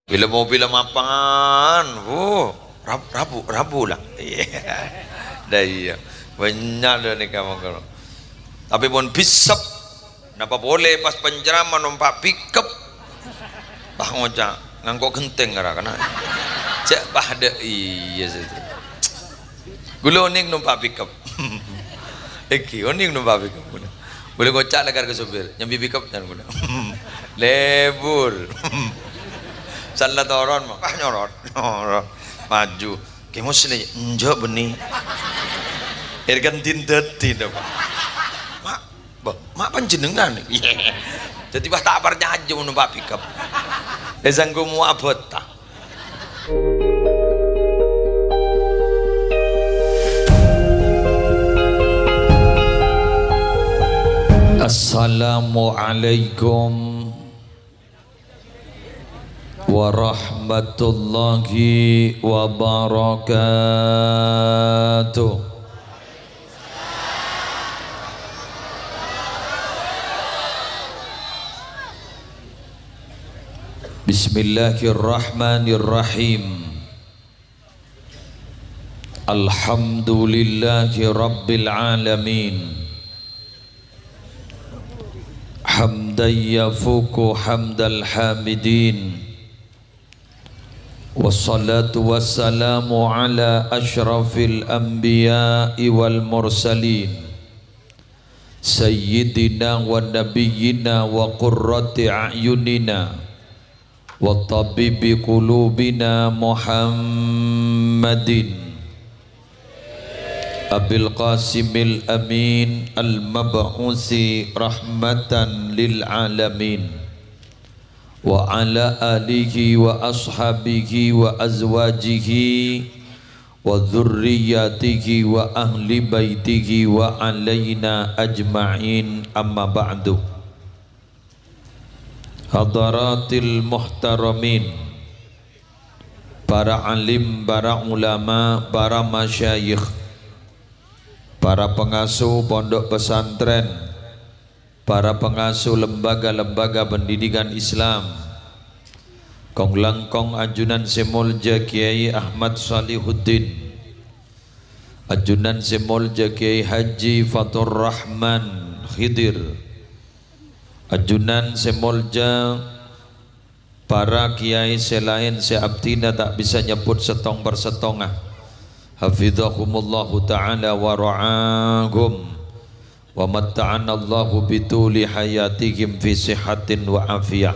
Film apaan? Rabu lah. Dah iya. Banyak dah ni kamu kalau. Tapi pun bisap. Napa boleh pas penjeraman numpak pickup. Bah ngocak ngangkok genteng kara kana. Cek bah ada iya situ. Gula oning numpak pickup. Eki oning numpak pickup. Boleh ngocak lagar ke supir. Nyambi pickup jangan guna. Lebur. Salah toron mah nyorot maju kayak muslim enjak benih irkan tindet tidak mak panjenengan jadi bah tak parnya aja numpak pickup esangku mau abot tak. Assalamualaikum warahmatullahi wabarakatuh. Bismillahirrahmanirrahim. Alhamdulillahi rabbil alamin. Hamdan yafuku hamdal hamidin. Wassalatu wassalamu ala ashrafil anbiya'i wal mursalin Sayyidina wa nabiyyina wa qurrati a'yunina wa tabibi qulubina Muhammadin Abil Qasimil Amin al-mab'usi rahmatan lil alamin wa ala alihi wa ashabihi wa azwajihi wa dhurriyyatihi wa ahli baitihi wa alaina ajma'in amma ba'du. Hadaratil muhtaramin, para alim, para ulama, para masyayikh, para pengasuh pondok pesantren, para pengasuh lembaga-lembaga pendidikan Islam, Kong Langkong Ajunan Semolja Kiai Ahmad Salihuddin, Ajunan Semolja Kiai Haji Fatur Rahman Khidir, Ajunan Semolja para kiai selain seabtina tak bisa nyebut setong persetongah, hafizahumullahu ta'ala wa ra'ahum wa matta'ana Allahu bituli hayatihim fi sihatin wa afiyah.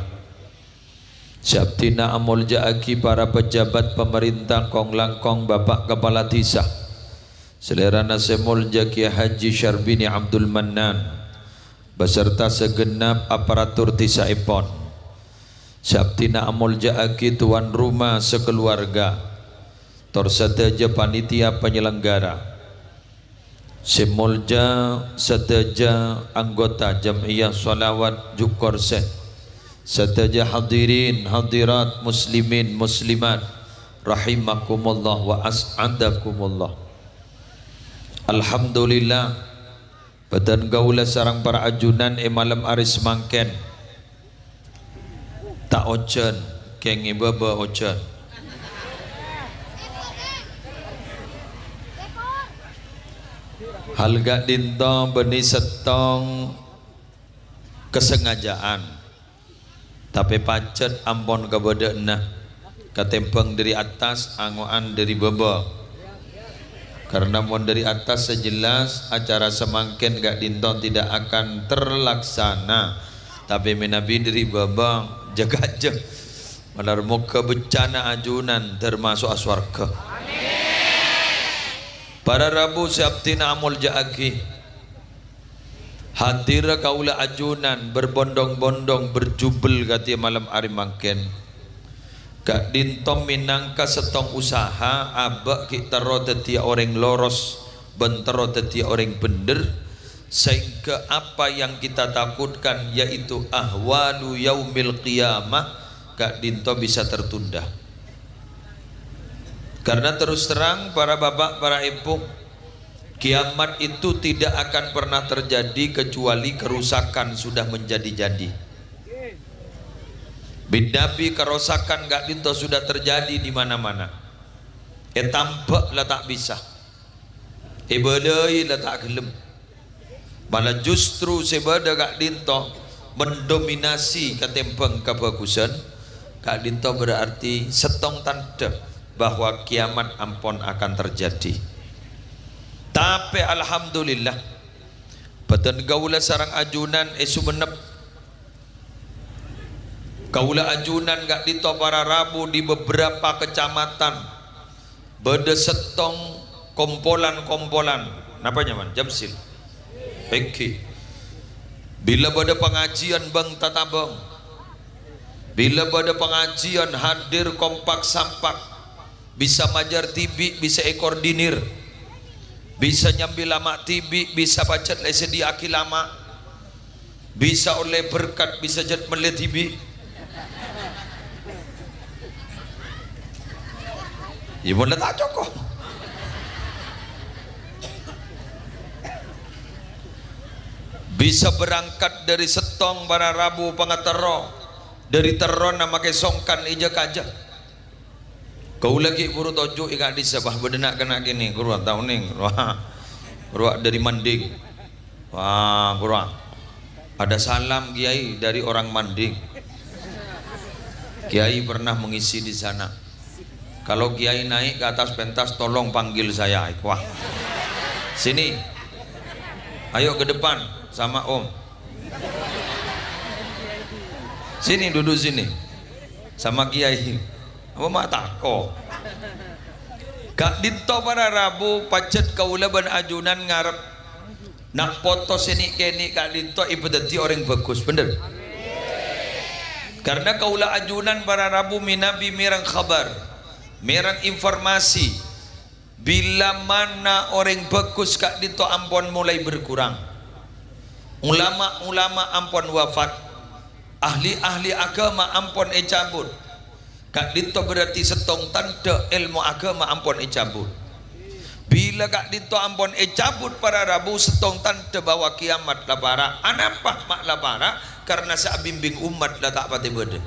Syabtina amul ja'aki para pejabat pemerintah Kong Langkong, Bapak Kepala Desa, Selerana Semul Jaki Haji Syarbini Abdul Mannan beserta segenap aparatur Desa Ipon. Syabtina amul ja'aki tuan rumah sekeluarga, torsedaja panitia penyelenggara, Semolja sedaja anggota Jam'iyah Salawat Jukorse, sedaja hadirin hadirat muslimin muslimat rahimakumullah wa as'adakumullah. Alhamdulillah badan gaula sarang para ajunan malam aris mangken tak ocan kengi baba ocan hal gak dintong benih setong kesengajaan tapi pacet ampon kepada nah ketempeng dari atas angoan dari bawah, karena mon dari atas sejelas acara semangkin gak dintong tidak akan terlaksana, tapi menabi dari bawah jaga aja menar muka bencana ajunan termasuk aswarga. Pada Rabu Sabtina amul ja'aki hadir kaula ajunan berbondong-bondong berjubel kati malam hari mangken kak dintom minangka setong usaha abak kita roteti orang loros bentero teti orang bener sehingga apa yang kita takutkan yaitu ahwalu yaumil qiyamah kak dintom bisa tertunda. Karena terus terang para bapak, para ibu, kiamat itu tidak akan pernah terjadi kecuali kerusakan sudah menjadi-jadi. Nabi kerosakan gak dinto sudah terjadi di mana-mana. Tampak lah tak bisa. Bedai lah tak gelem. Malah justru sebada gak dinto mendominasi ketempeng kebagusan. Gak dinto berarti setong tanda bahwa kiamat ampun akan terjadi. Tapi alhamdulillah beten gaula sarang ajunan sumenep. Gaula ajunan gak dinto para Rabu di beberapa kecamatan beda setong kompolan-kompolan napa nyaman Jamsil Eki. Bila pada pengajian bang tatabang, bila pada pengajian hadir kompak sampak, bisa majar tibi, bisa ekor dinir, bisa nyambil lama tibi, bisa pacet le sedia aki lama, bisa oleh berkat, bisa jet mele tibi. Ya boleh tak cokok. Bisa berangkat dari setong bara Rabu pangatero, dari teron nama ke songkan ija kaja. Kau lagi buru tojo ika di sebah bedenak kena gini kurang tahu ning, kurang dari Manding, wah kurang. Ada salam kiai dari orang Manding. Kiai pernah mengisi di sana. Kalau kiai naik ke atas pentas tolong panggil saya. Wah, sini, ayo ke depan sama om. Sini duduk sini sama kiai. Apa mak tako? Kak dinto para Rabu pacet kaula ban ajunan ngarep nak foto sini keni kak dinto ibadati orang bagus bener. Karena kaula ajunan para Rabu minabi mirang khabar. Merang informasi bila mana orang bagus kak dito ampun mulai berkurang, ulama-ulama ampun wafat, ahli-ahli agama ampun cabut. Kak dito berarti setong tanda ilmu agama ampun cabut. Bila kak dito ampun cabut para Rabu setong tanda bahwa kiamat labara. Anapa mak labara? Karena sa bimbing umat lah tak pati beda.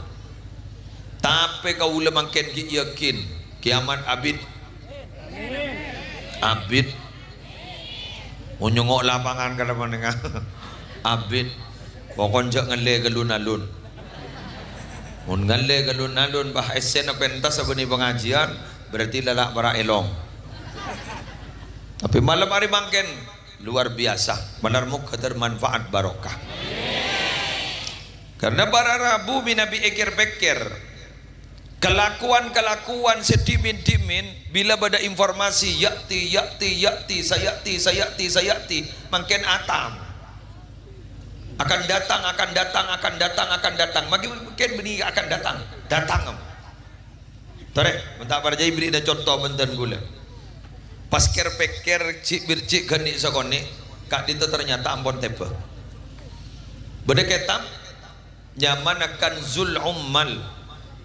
Tapi kau lemang ken yakin kiamat abid unyongok lapangan kada menengah abid pokon jak ngale galun-alun mun ngale galun-alun bah esen pentas sabeni pengajian berarti lalak para elong. Tapi malam hari mangken luar biasa benar muka termanfaat barokah. Karena para Rabu minabi ekir-bekir kelakuan-kelakuan sedimin-dimin bila pada informasi yakti sayati makin atam akan datang makin beni akan datang tore bentar para jai beri ada contoh benten gula pas ker-peker cik bircik gani sakoni kak itu ternyata ampun tepe beda ketam nyaman akan zul ummal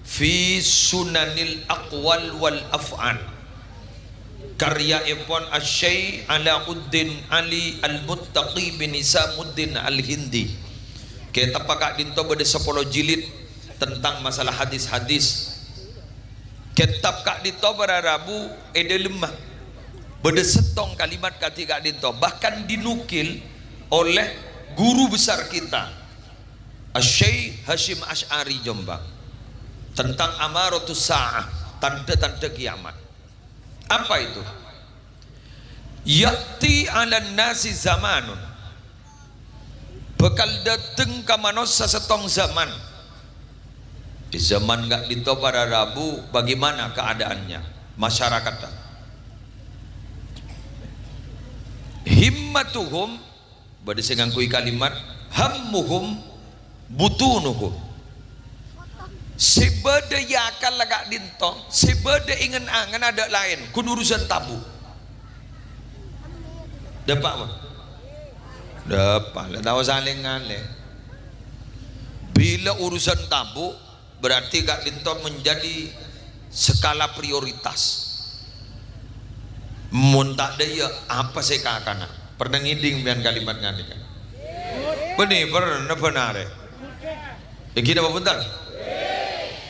fi sunanil aqwal wal af'al karya Ibn Asyai Alauddin Ali Al-Muttaqi bin Isamuddin Al-Hindi kita pakak dinto beda 10 jilid tentang masalah hadis-hadis. Kitab kak dinto pada Rabu ede lemah beda setong kalimat ketiga dinto bahkan dinukil oleh guru besar kita Asyai Hashim Ash'ari Jombang tentang amaratus sa'ah, tanda-tanda kiamat. Apa itu? Yati ala nasi zamanun, bakal dateng ke manusia setong zaman. Di zaman gak dito para Rabu bagaimana keadaannya masyarakat? Himmatuhum bade sengangkui kalimat hammuhum butunuhum. Sebeda yakal lagak dinto, sebeda ingin angan ada lain, kun urusan tabu. Dapat apa? Dapat, tahu saling ngale. Bila urusan tabu, berarti gak dinto menjadi skala prioritas. Mun tak daya apa sih kakana? Pernah ngiding dengan kalimat ngane kan? Benih pernah benar. Begini apa bentar?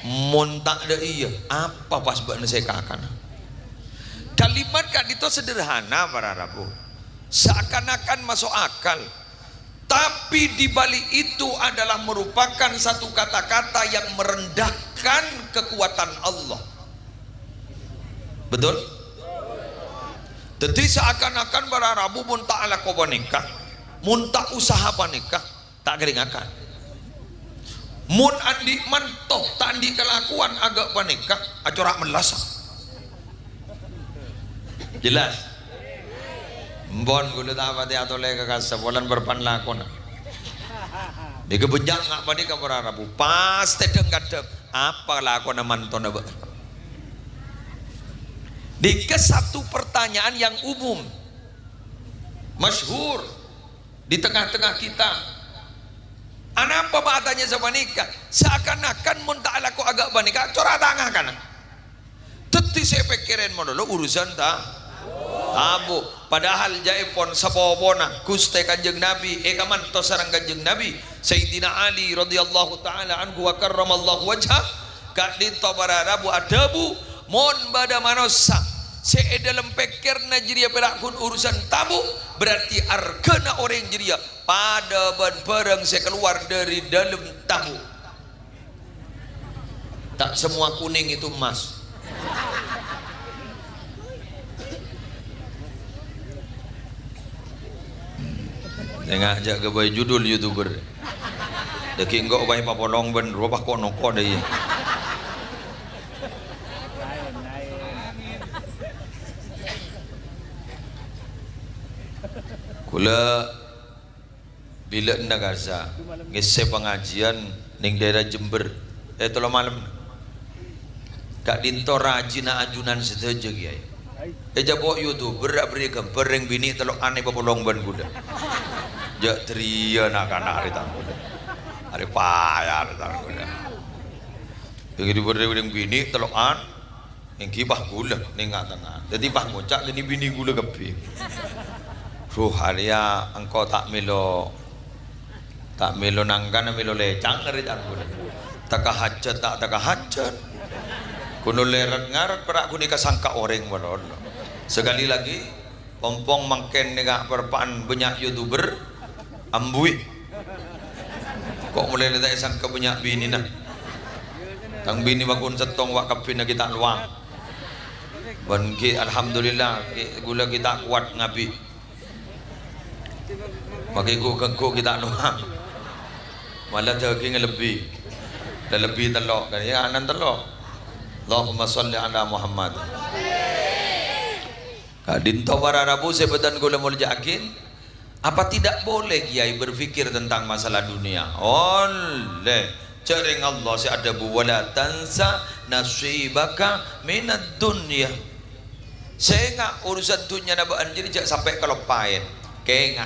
mun tak ada iya apa pas buat nesekakan. Kalimat kan itu sederhana para Rabu, seakan-akan masuk akal, tapi di balik itu adalah merupakan satu kata-kata yang merendahkan kekuatan Allah. Betul? Jadi seakan-akan para Rabu mun tak ala ko nikah, mun tak usaha panikah, tak keringakan. Mun andi mantoh tak andi kelakuan agak panikah, acorak melasak. Jelas? Mbon gula tak pati atau lega kasar bulan berpan lakon. Dia kebejak ngak padi ka para Rabu, pasti dengkadep apa lakon mantoh na ba. Di satu pertanyaan yang umum masyhur di tengah-tengah kita, apa bahasanya sama nikah? Seakan-akan mun tak laku agak banika cora tangah kan. Teti saya pikirin dulu urusan tak abu, padahal jaipon sapopona Gusti Kanjeng Nabi kamanto sareng Kanjeng Nabi Sayyidina Ali radhiyallahu taala anhu wa karramallahu wajhah kak dinto para Rabu adabu mon bada manosa se dalam pikir Najriya perakun urusan tabu berarti arkena orang Najriya pada ban barang saya keluar dari dalam tabu. Tak semua kuning itu emas. Tengah ajak ke bayi judul YouTuber. Deki enggak bayi papolong ben rubah kono kode ya. Kula bila ndak asa ngese pengajian ning daerah Jember tolo malam kak dinto rajina ajunan setuju kiai jabo YouTuber beri gambar yang bini telok aneh papolong ban kuda jak tria nak anak hari tangguh hari payah hari tangguh begitu beri yang bini telok an yang kibah gula ning tengah jadi bah ngocak jadi bini gula kepi halia engkau tak milo nangkan milo lecang ngeri tangguh tak hajat tak hajat kuno leret ngarat perak kuni kasangka orang walon. Sekali lagi pompong mangken nega perpaan banyak YouTuber ambui kok mulai neta sangka banyak bini nah tang bini bakun setong wak kapin kita luang banki alhamdulillah gula kita kuat ngabi bagi ku kita luang malah daging lebih dan lebih telok kan ya anan telok. Allahumma sholli ala Muhammad. Kadinto para Rabu sebetan gula muljakin apa tidak boleh kiai berpikir tentang masalah dunia? Oleh cereng Allah si ada wala tansa nasibaka minad dunya. Saya urusan dunia nabaan jadi sampai kelopain. Keng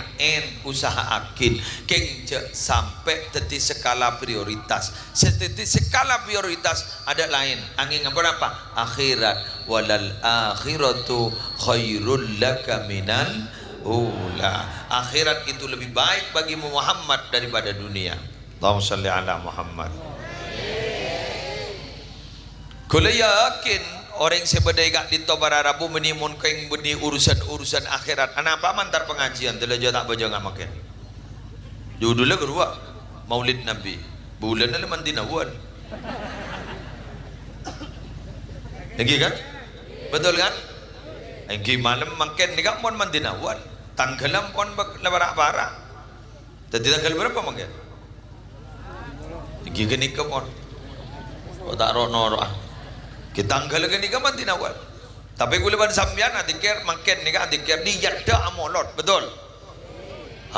usaha akin keng sampai teti skala prioritas seteti skala prioritas ada lain angin apa akhirat walal akhiratu khairul laka minal ula akhirat itu lebih baik bagimu Muhammad daripada dunia. Allahumma sholli ala Muhammad. Kula yakin orang sebedai gak dinto para Rabu menimun keng beni urusan akhirat. Anak apa mantar pengajian telah tak baca nggak makan. Judulnya kedua Maulid Nabi. Bulan dalam mantinawan. Lagi kan? Betul kan? Lagi malam makan ni kan mon mantinawan. Tanggalam kon lebarak-barak. Jadi tanggal berapa makan? Lagi gini ke mon. Kau tak rono kita tanggal lagi kan mantinawal tapi kuliban sambian adikir makin ni kan adikir ni yada amolot betul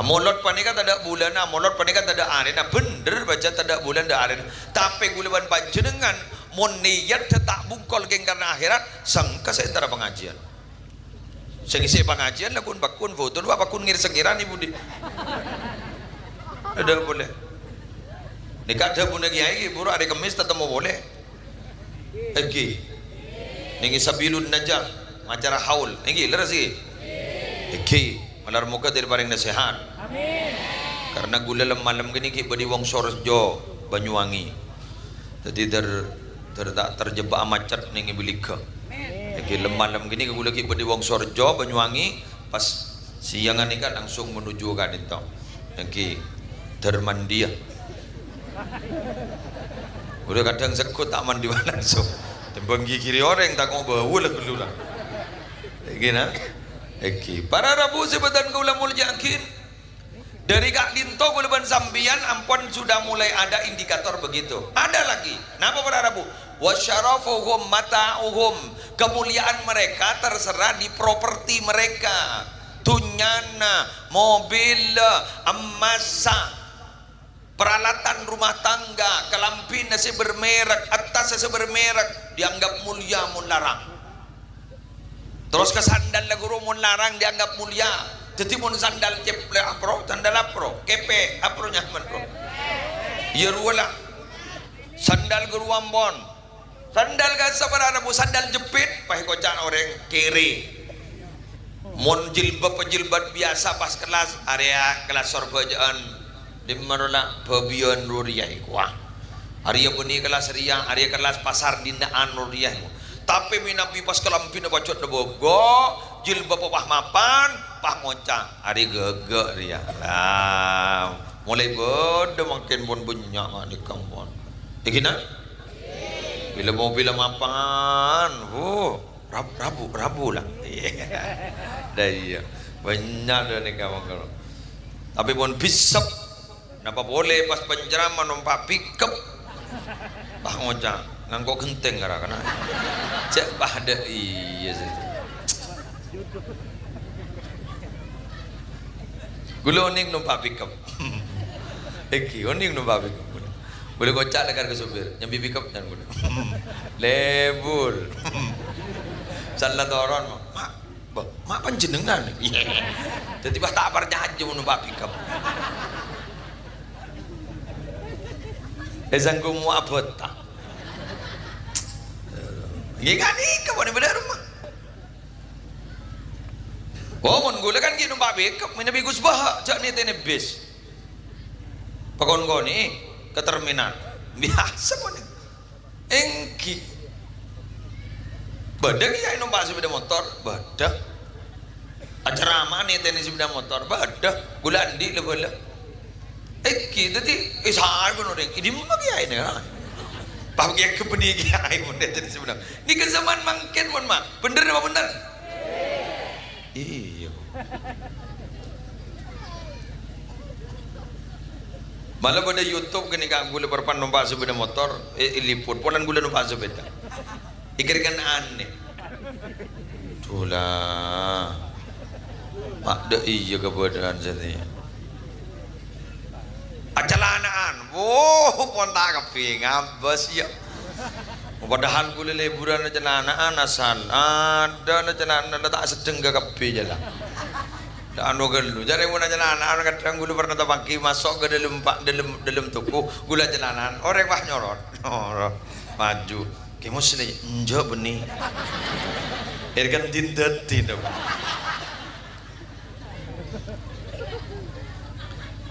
amolot panika tak bulan amolot panika tak ada arena bener baca tak ada bulan ada arena tapi kuliban panjenengan mon niat tak bungkol geng karena akhirat sangka saya antara pengajian sengisi pengajian lakun bakun foto lu apa kun ngir sengiran ibu di ada boleh nikah ada punya kiai buru hari Kamis tetap mau boleh lagi ini sabilun najah macara haul ini leras lagi lagi malar muka dari paling nasihat karena gula malam gini ki badi wong sorjo Banyuwangi jadi tak terjebak macet ning Ibilika. Iki lemah-lem gini ke lagi bedi wong Sorjo Banyuwangi pas siangan ini kan langsung menuju kan itu. Iki Dermandia. Udah kadang sekut tak mandi langsung. Tembang kiri orang tak mau bau lah dulu lah. Iki nah. Iki para Rabu sebetan kau lamul yakin. Dari Kak Linto Gulaban Sambian ampun sudah mulai ada indikator begitu. Ada lagi. Napa para Rabu? Wasyarafuhum mata'uhum. Kemuliaan mereka terserah di properti mereka. Tunyana, mobil, emasa, peralatan rumah tangga, kelampin nasi bermerek, atas nasi bermerek dianggap mulia mun larang. Terus ke sandal guru mun larang dianggap mulia. Jadi mun sandal ceple apro, sandal apro, kepe apro nyaman bro. Iya ruala. Sandal guru ambon. Sandal kan sabar Arabu sandal jepit, pakai kocan orang kiri. Mun jilbab biasa pas kelas area kelas sorbajaan di mana babian ruriai kuah. Area beni kelas ria, area kelas pasar dindaan ruriai. Tapi minapi pas kelampin bacot debogo, jilbab pah mapan, pah ngocah, hari gege ria. Lah, mulai bodoh makin pun bunyak di kampung. Begina? Bila mau bila mapan, rabu lah. Dah iya, banyak dah ni kawan. Tapi pun bisap, napa boleh pas penceraman numpak pickup, pah ngocah. Ngangkok genteng karena cek pada iya sih. Gula oning numpak pickup. Eki oning numpak pickup. Boleh kocak dekat ke supir, nyambi pickup dan gula. Lebur. Salah toron mak panjenengan. Jadi pas tak percaya numpak pickup. Ezangku mu abot tak. Ngikani kapan benar rumah. Oh mon gula kan kini numpak pickup, mana bagus bah, cak ni tene bis. Pakon kau ni ke terminal, biasa mon. Engki. Badak ya numpak sepeda motor, badak. Acara mana ni tene sepeda motor, badak. Gula andi level. Engki, jadi isar pun orang. Ini mana dia ini kan? Pakai kepentingan ai mun jadi sebenarnya. Ni ke zaman mangken mun mak. Bener apa bener? Iya. Malah pada YouTube gini kak gula perpan numpak sepeda motor, liput polan gula numpak sepeda. Ikirkan aneh. Tulah. Mak dah iya keberadaan jadi. Acalanaan, pontak kepi ngabas ya. Padahal gula liburan acalanaan asal ada acalanaan tak sedeng ke kepi je lah. Dan anu gelu, jadi mana acalanaan kadang gula pernah terpaki masuk ke dalam toko gula acalanaan orang bah nyorot, maju. Kamu sini enjak benih. Erkan tindat tidak.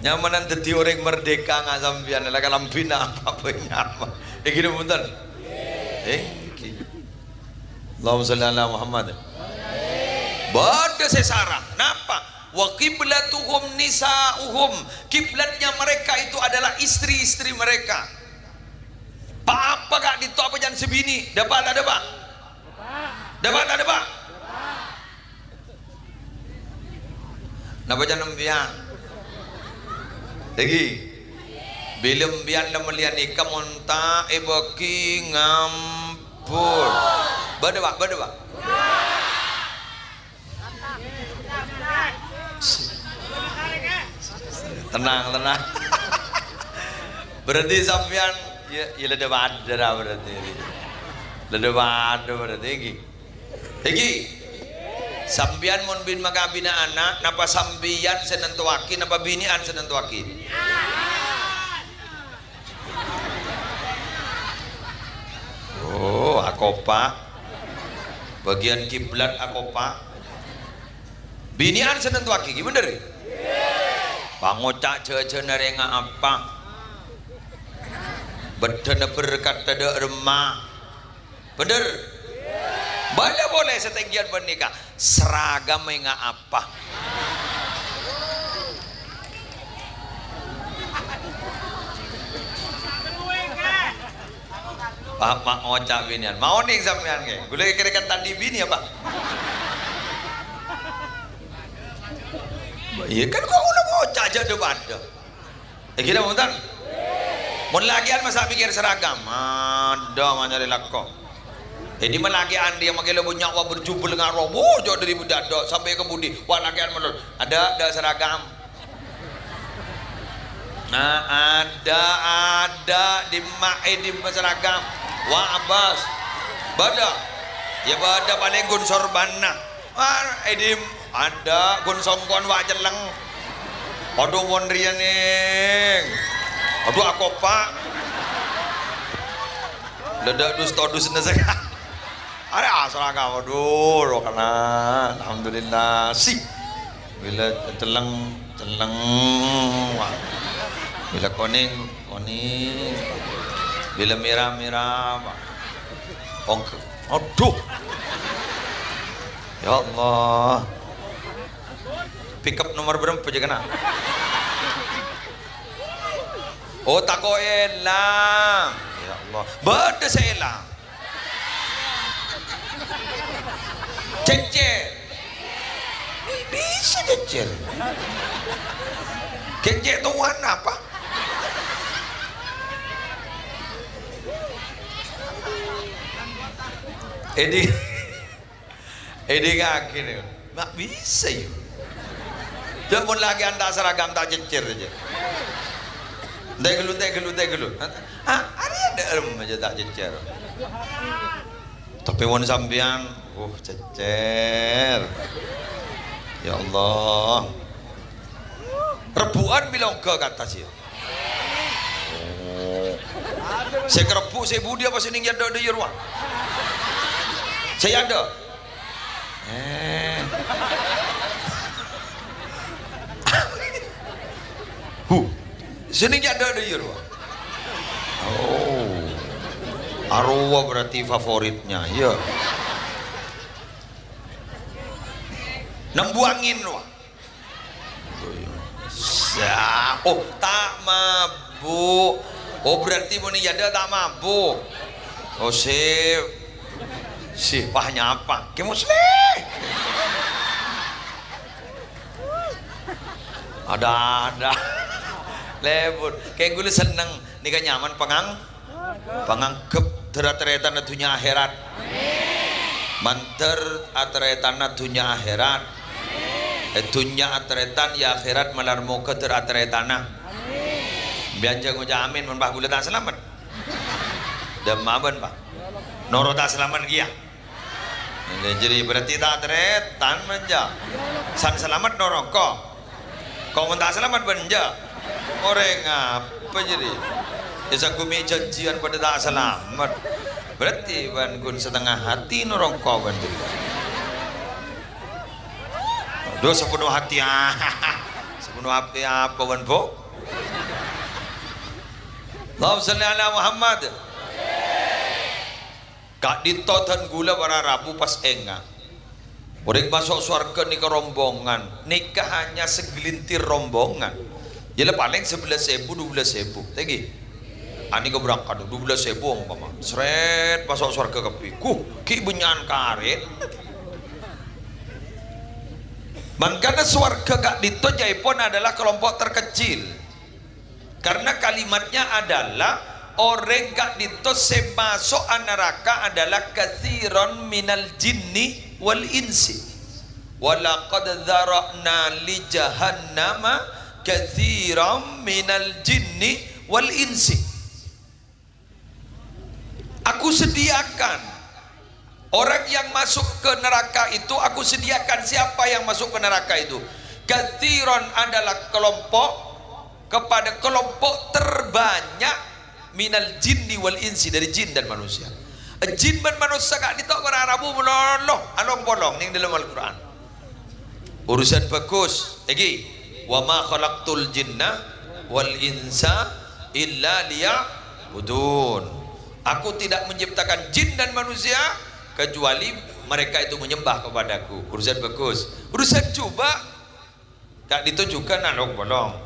Nyamanan dadi orang merdeka nggak sampean lah kalau bina apa nyaman. Gini punten. Gini. Allahumma sholli ala Muhammad. Bada sesara. Napa? Wa qiblatuhum nisa'uhum. Kiblatnya mereka itu adalah istri-istri mereka. Apa gak ditok apa jangan sebini? Dapat ada pak? Dapat ada pak? Napa jangan biang? Lagi bilem bian lam melian ikam monta ebaki ngampur. Bada pak. Tenang. Berarti sampean ya lada badara berarti. Lada badara berarti lagi. Sambian mun bin magabina anak napa sambian senentuaki napa binian senentuaki oh akopa bagian kiblat akopa binian senentuaki gimana deh pangocak cecenare nga apa bedana berkata de remah Bener? Banyak boleh setinggian menikah. Seragam enggak apa? Pak mak ngocak binian. Mau nih sampean ke? Gule kira-kira tadi bini apa? Iya kan kok udah ngocak aja depan dah. Kita mau tan? Mau lagian masa pikir seragam? Ada nyari lakok. Ini melagian dia makin lebih nyawa berjubel dengan robo jauh dari budak sampai ke budi. Wah lagian menurut ada seragam. Nah ada di seragam. Wah Abbas bada ya bada paling gun sorbana edim ada gun songkon wak jeleng aduh wondrian ning aduh aku pak ledak dus todus nesek ada seragam aduh lo kena alhamdulillah sih bila celeng bila koning bila merah aduh ya Allah pick up nomor berapa aja kena oh tako elang ya Allah beda saya elang cecer bisa cecer cecer itu warna apa Edi ngaki nih, nggak bisa ya. Dia pun lagi anda seragam tak cecer aja. Teh gelut. Ada aja tak cecer. Tapi wan sambian, cecer. Ya Allah. Rebuan bilang ke atas ya. Saya kerepu, saya budi apa sih nih ada di rumah. Saya ada. Sini ada di rumah. Oh. Arwah berarti favoritnya. Ya. Nembuangin wah. Oh, tak mabuk. Oh, berarti mau nih ada tak mabuk. Oh, sip. Sifahnya apa? Kemuslim. Ada lebur kayak gue seneng nikah nyaman pangangkep terat-teratan dunia akhirat manter atretan dunia akhirat dunia atretan ya akhirat malar muka terat-teratana bianja ngujamin mun pak gula tak selamat demaban pak noro tak selamat kia jadi berarti tak teretan menja san selamat noroko kau tak selamat benja orang apa jadi isa kumi janjian pada tak selamat berarti ban kun setengah hati noroko ban do sepenuh hati sepenuh hati apa ban po Allahumma shalli ala Muhammad kak ditotan gula para Rabu pas enggak orang masuk surga nikah rombongan nikah hanya segelintir rombongan jadi paling 11.000 12.000 tegi ani ke berangkat 12.000 umpama seret masuk surga kepiku ki benyan karet makanya surga kak dito jaipon adalah kelompok terkecil karena kalimatnya adalah orang gak dito semasuk neraka adalah katsiron minal jinni wal insi walaqad dzara'na li jahannama katsiron minal jinni wal insi aku sediakan orang yang masuk ke neraka itu aku sediakan siapa yang masuk ke neraka itu katsiron adalah kelompok kepada kelompok terbanyak minal jinni wal insi dari jin dan manusia jin dan manusia gak ditok Arabu meloloh along bolong yang dalam Al-Quran urusan bagus lagi wa ma khalaqtul jinna wal insa illa liya'budun Aku tidak menciptakan jin dan manusia kecuali mereka itu menyembah kepadaku. Urusan bagus. Urusan coba tak ditujukan anak bolong.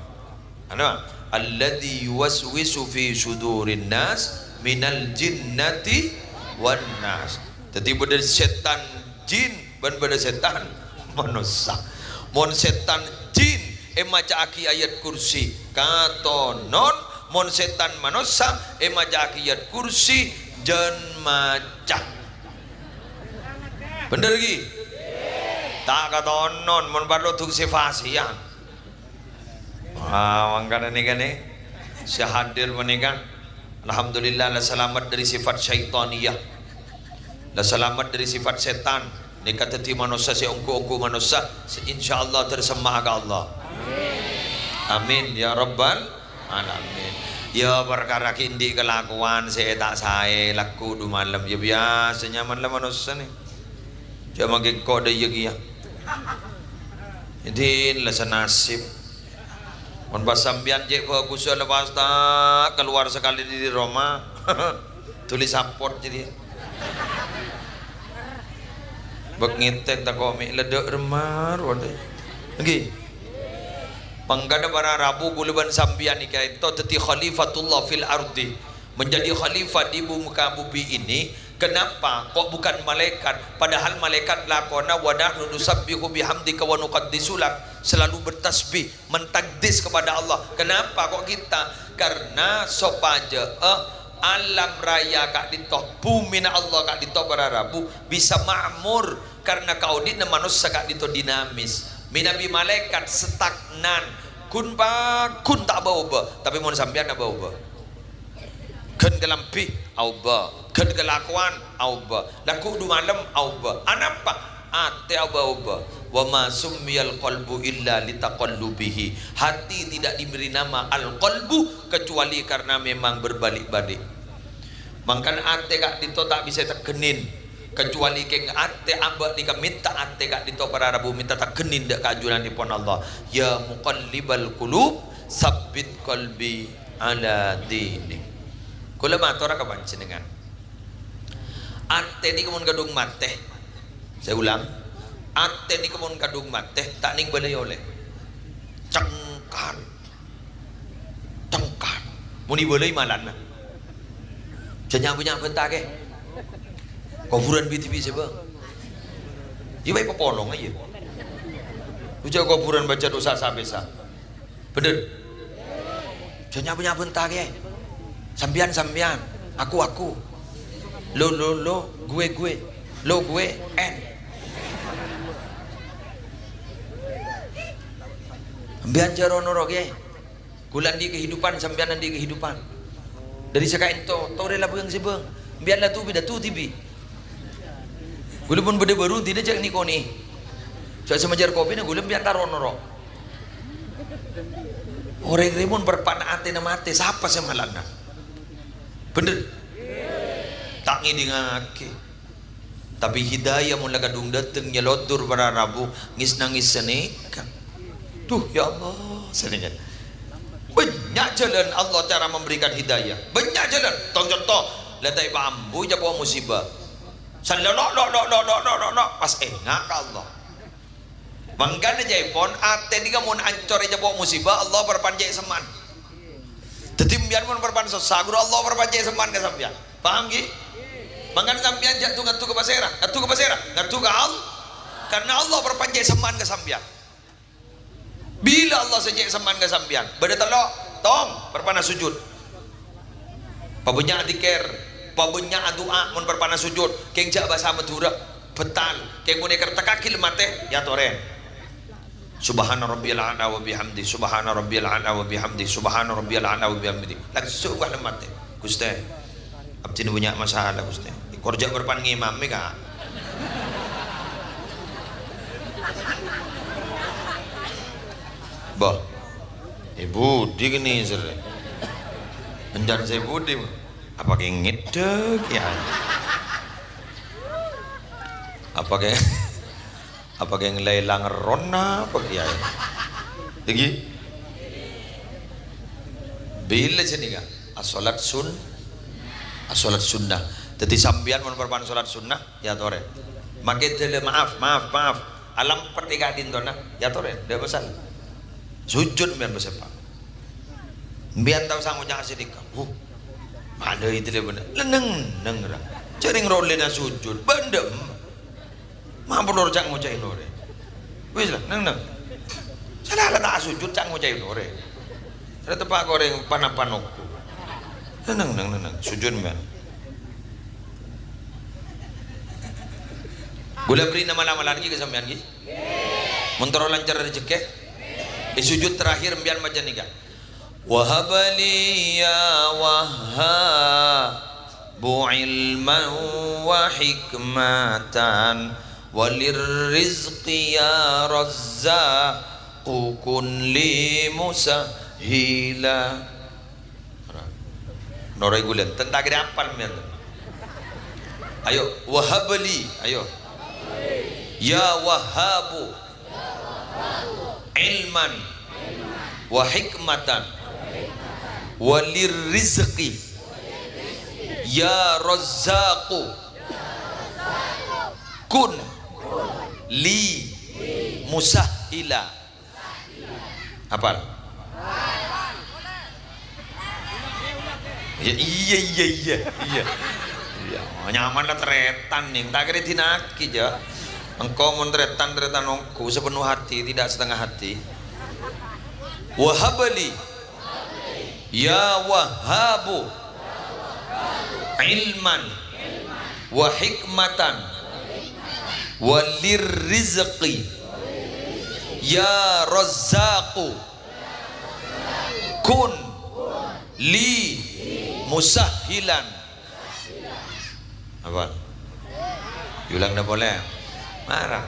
Ano? Alladzi yuwaswisu fi sudurin nas minal jinnati wan nas. Jadi pada setan jin dan pada setan manusia. Mon setan jin maca aki ayat kursi katonon, mon setan manusia maca aki ayat kursi jan maca. Bener lagi? Tak katonon mon perlu tuk sifasian. Mangkana ni kan saya hadir menikah. Alhamdulillah lah selamat dari sifat syaitaniyah, lah selamat dari sifat setan. Ni kata ti manusia si ongku manusia, insyaallah tersemah ke Allah. Amin ya rabbal alamin. Ya perkara kindi kelakuan saya tak saya laku du malam ya biasanya malam manusia ni. Jangan ke kode ya kia. Jadi lah senasib. Mon pas sambian je ko aku lepas tak keluar sekali di Roma. Tulis support jadi. Bak ngitek tak komik ledek remar wadah. Lagi. Pangkada para Rabu guluban sambian ni kaya itu teti khalifatullah fil ardi, menjadi khalifah di muka bumi ini. Kenapa kok bukan malaikat, padahal malaikat lakona wadah nusabbihu bihamdika wa nuqaddisulak, selalu bertasbih mentakdis kepada Allah. Kenapa kok kita? Karena sopaja alam raya kak ditoh bumi na Allah kak ditoh para Rabu bisa makmur karena kau di manusia kak ditoh dinamis. Minabi malaikat stagnan kun tak bau-bau, tapi mau sampean nak bau-bau. Kan kelampi auba, kan kelakuan auba, laku du malam auba. Anapa? Ate auba. Wa ma summiyal qalbu illa litaqallubihi. Hati tidak diberi nama al-qalbu kecuali karena memang berbalik-balik. Mangkan ate kak dito tak bisa terkenin kecuali keng ate abak dika minta ate kak dito para Rabu minta terkenin dak kajunan dipun Allah. Ya muqallibal qulub sabbit qalbi ala dinik. Kula matur ka panjenengan. Ate ni kemun kadung mateh. Saya ulang. Ate ni kemun kadung mateh tak ning balai oleh. Cengkar. Muni balai malan. Jangan punya bentar ke. Kuburan BTV siapa? Ya baik popolong aja. Ucap kuburan baca dosa sabesa. Bener. Jangan punya bentar ke. Sambian, aku, lo, gue, lo, gue, en. Sambian jaron norok ya, kulan di kehidupan, sambian di kehidupan. Dari sekarang itu, tau rela bang sebang, biarlah tu beda tu tibi. Gula pun beda baru tidak cak nikoni. Cak semajar kopi na gula biar taron norok. Orang rimun berpanah ate nama ate, siapa semalana? Bener tak ngidingake tapi hidayah mula kadung dateng nyelotur para Rabu ngis nangis seneka. Duh ya Allah seneka. Banyak jalan Allah cara memberikan hidayah, banyak jalan. Contoh letai bambu japo musibah sallallahu pas engak ka Allah mangkana jaipon ate diga mun ancor japo musibah Allah perpanjai seman. Tetimbian pun perpan sagur Allah perpanjai seman ke sampian. Paham ki? Mangan sampian jatuh ngatu ke pasera, ngatu ke Allah. Karena Allah perpanjai seman ke sampian. Bila Allah sejak seman ke sampian, beda telok, tong perpana sujud. Pabunya dikir, pabunya doa mun perpana sujud. Keng jak bahasa Madura, betal. Keng mun iker tekaki lemate ya toren. Subhana rabbiyal a'la wa bihamdi, subhana rabbiyal a'la wa bihamdi, subhana rabbiyal a'la wa bihamdi. Langsung bah lemate. Gusti. Abdi punya masalah Gusti. Kerja berpan ngimam ka. Bah. Ibu di gini sere. Enjan saya budi. Apa ke ngedek ya? Apa ke apa yang lelang rona apa kiai lagi bila sini kan asolat sun salat sunnah. Jadi sambian mun perpan salat sunnah ya tore. Makin dele maaf. Alam pertikah dintona ya tore, dia besar. Sujud mbian besepak. Mbian tahu sang ujang sedika. Ada itu dia bener. Leneng ra. Cering rolena sujud, bandem. Mampu lor cak ngucain lore. Wis lah, neng. Salah tak sujud cak ngucain lore. Ada tepak goreng panapanokku. Neng. Sujud mbian. Gula beri nama-nama lagi ke sampean ki? Montoro lancar rezeki? Sujud terakhir mbian macam ni kan? Wahabali ya wahhabu ilman wa hikmatan walirrizqi ya razzaqu kun li musahila. Norai gulen tentang kira apal mbian. Ayo wahabali, ayo. Ya wahhabu ilman wa hikmatan walir rizqi ya razzaqu kun li musahila. Apal? Ya, iya. Nyaman lah teretan nih, tak kira tinaki aja. Engkau menteretan engkau sepenuh hati, tidak setengah hati. Wahabali ya wahhabu ilman wa hikmatan walir rizqi ya razzaqu kun li musahhilan. Apa? Ulang dah boleh? Marah.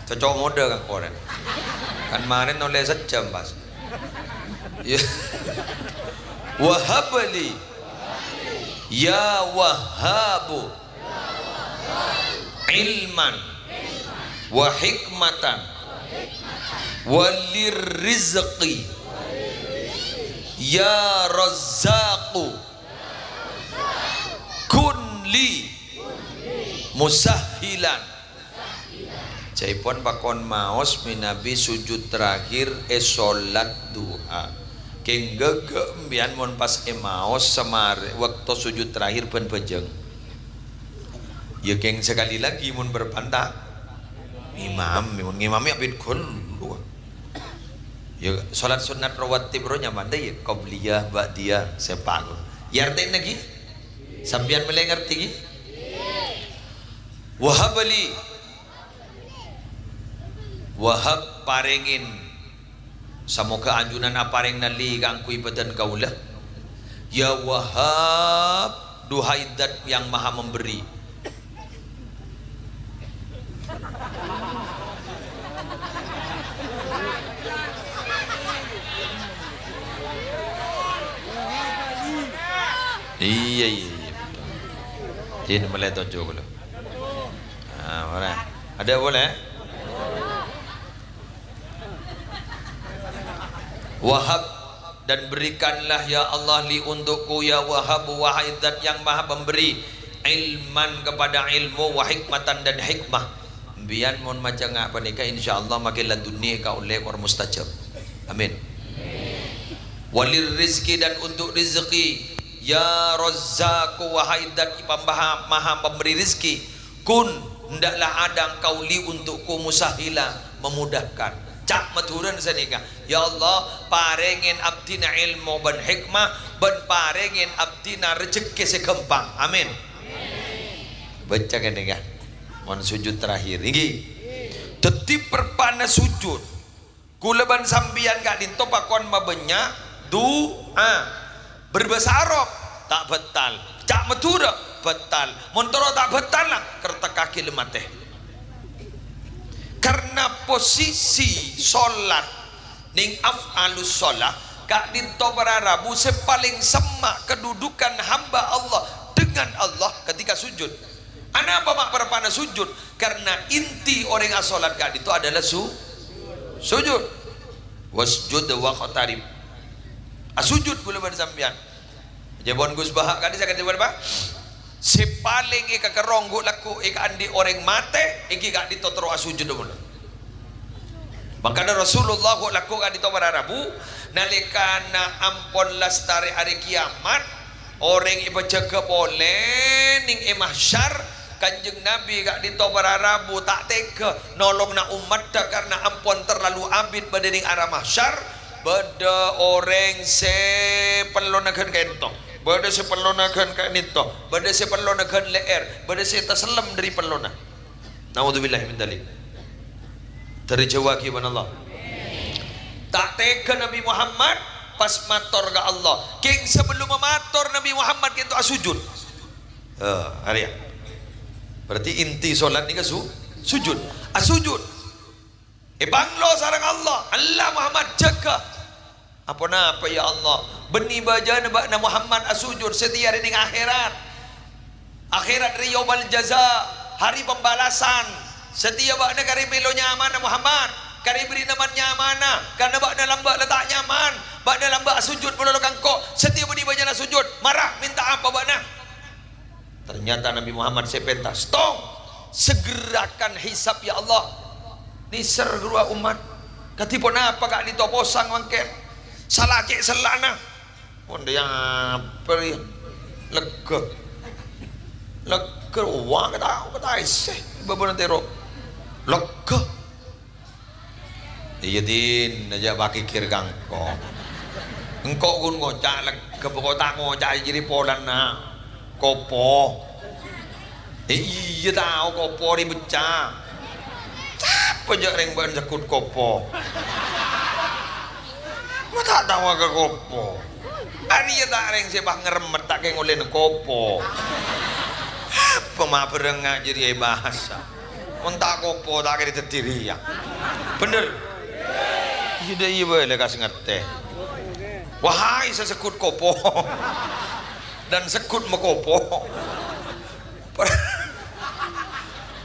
Cocok mode kan koren. Kan kemarin oleh sejam pas. Ya. Wahabli ya wahhabu ilman wa hikmatan walir rizqi ya razzaqu kun li musahhilan. Jaipun pakon maos minabi sujud terakhir solat duha. Keng gegem bian mon pas maos semare waktu sujud terakhir pen pejeng. Ya keng sekali lagi mon berpantah ngimami abid kul. Ya salat sunat rawatib ro nyaman ya qabliyah ba'diyah sepak. Ya arti lagi sampean mulai ngerti ki? Wahabali wahab parengin samoga anjunan apareng nali kangku ibadan kaulah ya wahab duhai zat yang maha memberi. Iya ini mulai tonjok dulu. Boleh ada boleh. Wahab dan berikanlah ya Allah li untukku ya wahab wahai zat yang maha memberi ilman kepada ilmu wa hikmatan dan hikmah bian mon macam apa nikah insyaallah makin laduni ka oleh war mustajab amin. Walir rizki dan untuk rizki ya razzaqu wahai zat maha pemberi rizki kun hendaklah ada engkau li untukku musahila memudahkan. Cak maturan sanika ya Allah parengin abdina ilmu ban hikmah ban parengin abdina rezeki sekempang amin. Baca kan ya mon sujud terakhir ini tetip perpana sujud kulaban sambian kak dinto pakon mabenya doa berbahasa Arab tak betal cak matura betal montoro tak betal lah kerta kaki lemah teh. Karena posisi solat ning af'alus sholah kak dinto berarabu sepaling semak kedudukan hamba Allah dengan Allah ketika sujud. Kenapa mak berpana sujud? Karena inti orang asolat kak itu adalah sujud. Wasjud wa qatarib. Sujud boleh bersambian. Jebon Gus Bahak kan saya kata apa? Si paling ika keronggu laku ika andi orang mate iki gak ditotoro asujud dulu. Makanya Rasulullah laku gak ditotoro Rabu nalikana ampun lastari hari kiamat orang iba jaga boleh ning mahsyar Kanjeng Nabi gak ditotoro Rabu tak tega nolong na umat dah karena ampun terlalu abid badening arah mahsyar beda orang se pelonakan kentong bada si pelonakan kayak nito bada si pelonakan leer bada si terselam dari pelona. Naudzubillah min dzalik. Terjawab kiban Allah. Tak tega Nabi Muhammad pas mator ke Allah. King sebelum memator Nabi Muhammad itu asujud. Arya. Berarti inti solat ni sujud. Asujud. Banglo sarang Allah. Allah Muhammad jaga. Apa ya Allah? Beni baja na Muhammad asujud setia di akhirat. Akhirat yaumul jaza, hari pembalasan. Setia bakna kari melonya amanah Muhammad. Kari beri namanya amanah. Karena bakna lambak letak nyaman. Bakna lambak sujud menolong kangkok. Setia beni baja na sujud. Marah minta apa bakna? Ternyata Nabi Muhammad sepentas. Tong segerakan hisab ya Allah. Nisar gerua umat. Katipun apa kak ditoposang mangken. Salah cek selana onda yang apa ya lega wah kata iseh babon tero lega iya din aja baki kir kangko engkau gun ngocak lega pokok ngocak jadi polan na kopo iya tahu kopo dibecah apa aja reng ban sekut kopo tak tahu ke kopo hari tak reng sebah ngeremet tak kayak ngoleh kopo apa mah berengah jadi bahasa mentak kopo tak kayak diterdiri ya bener iya boleh kasih ngerti wahai sesekut kopo dan sekut mekopo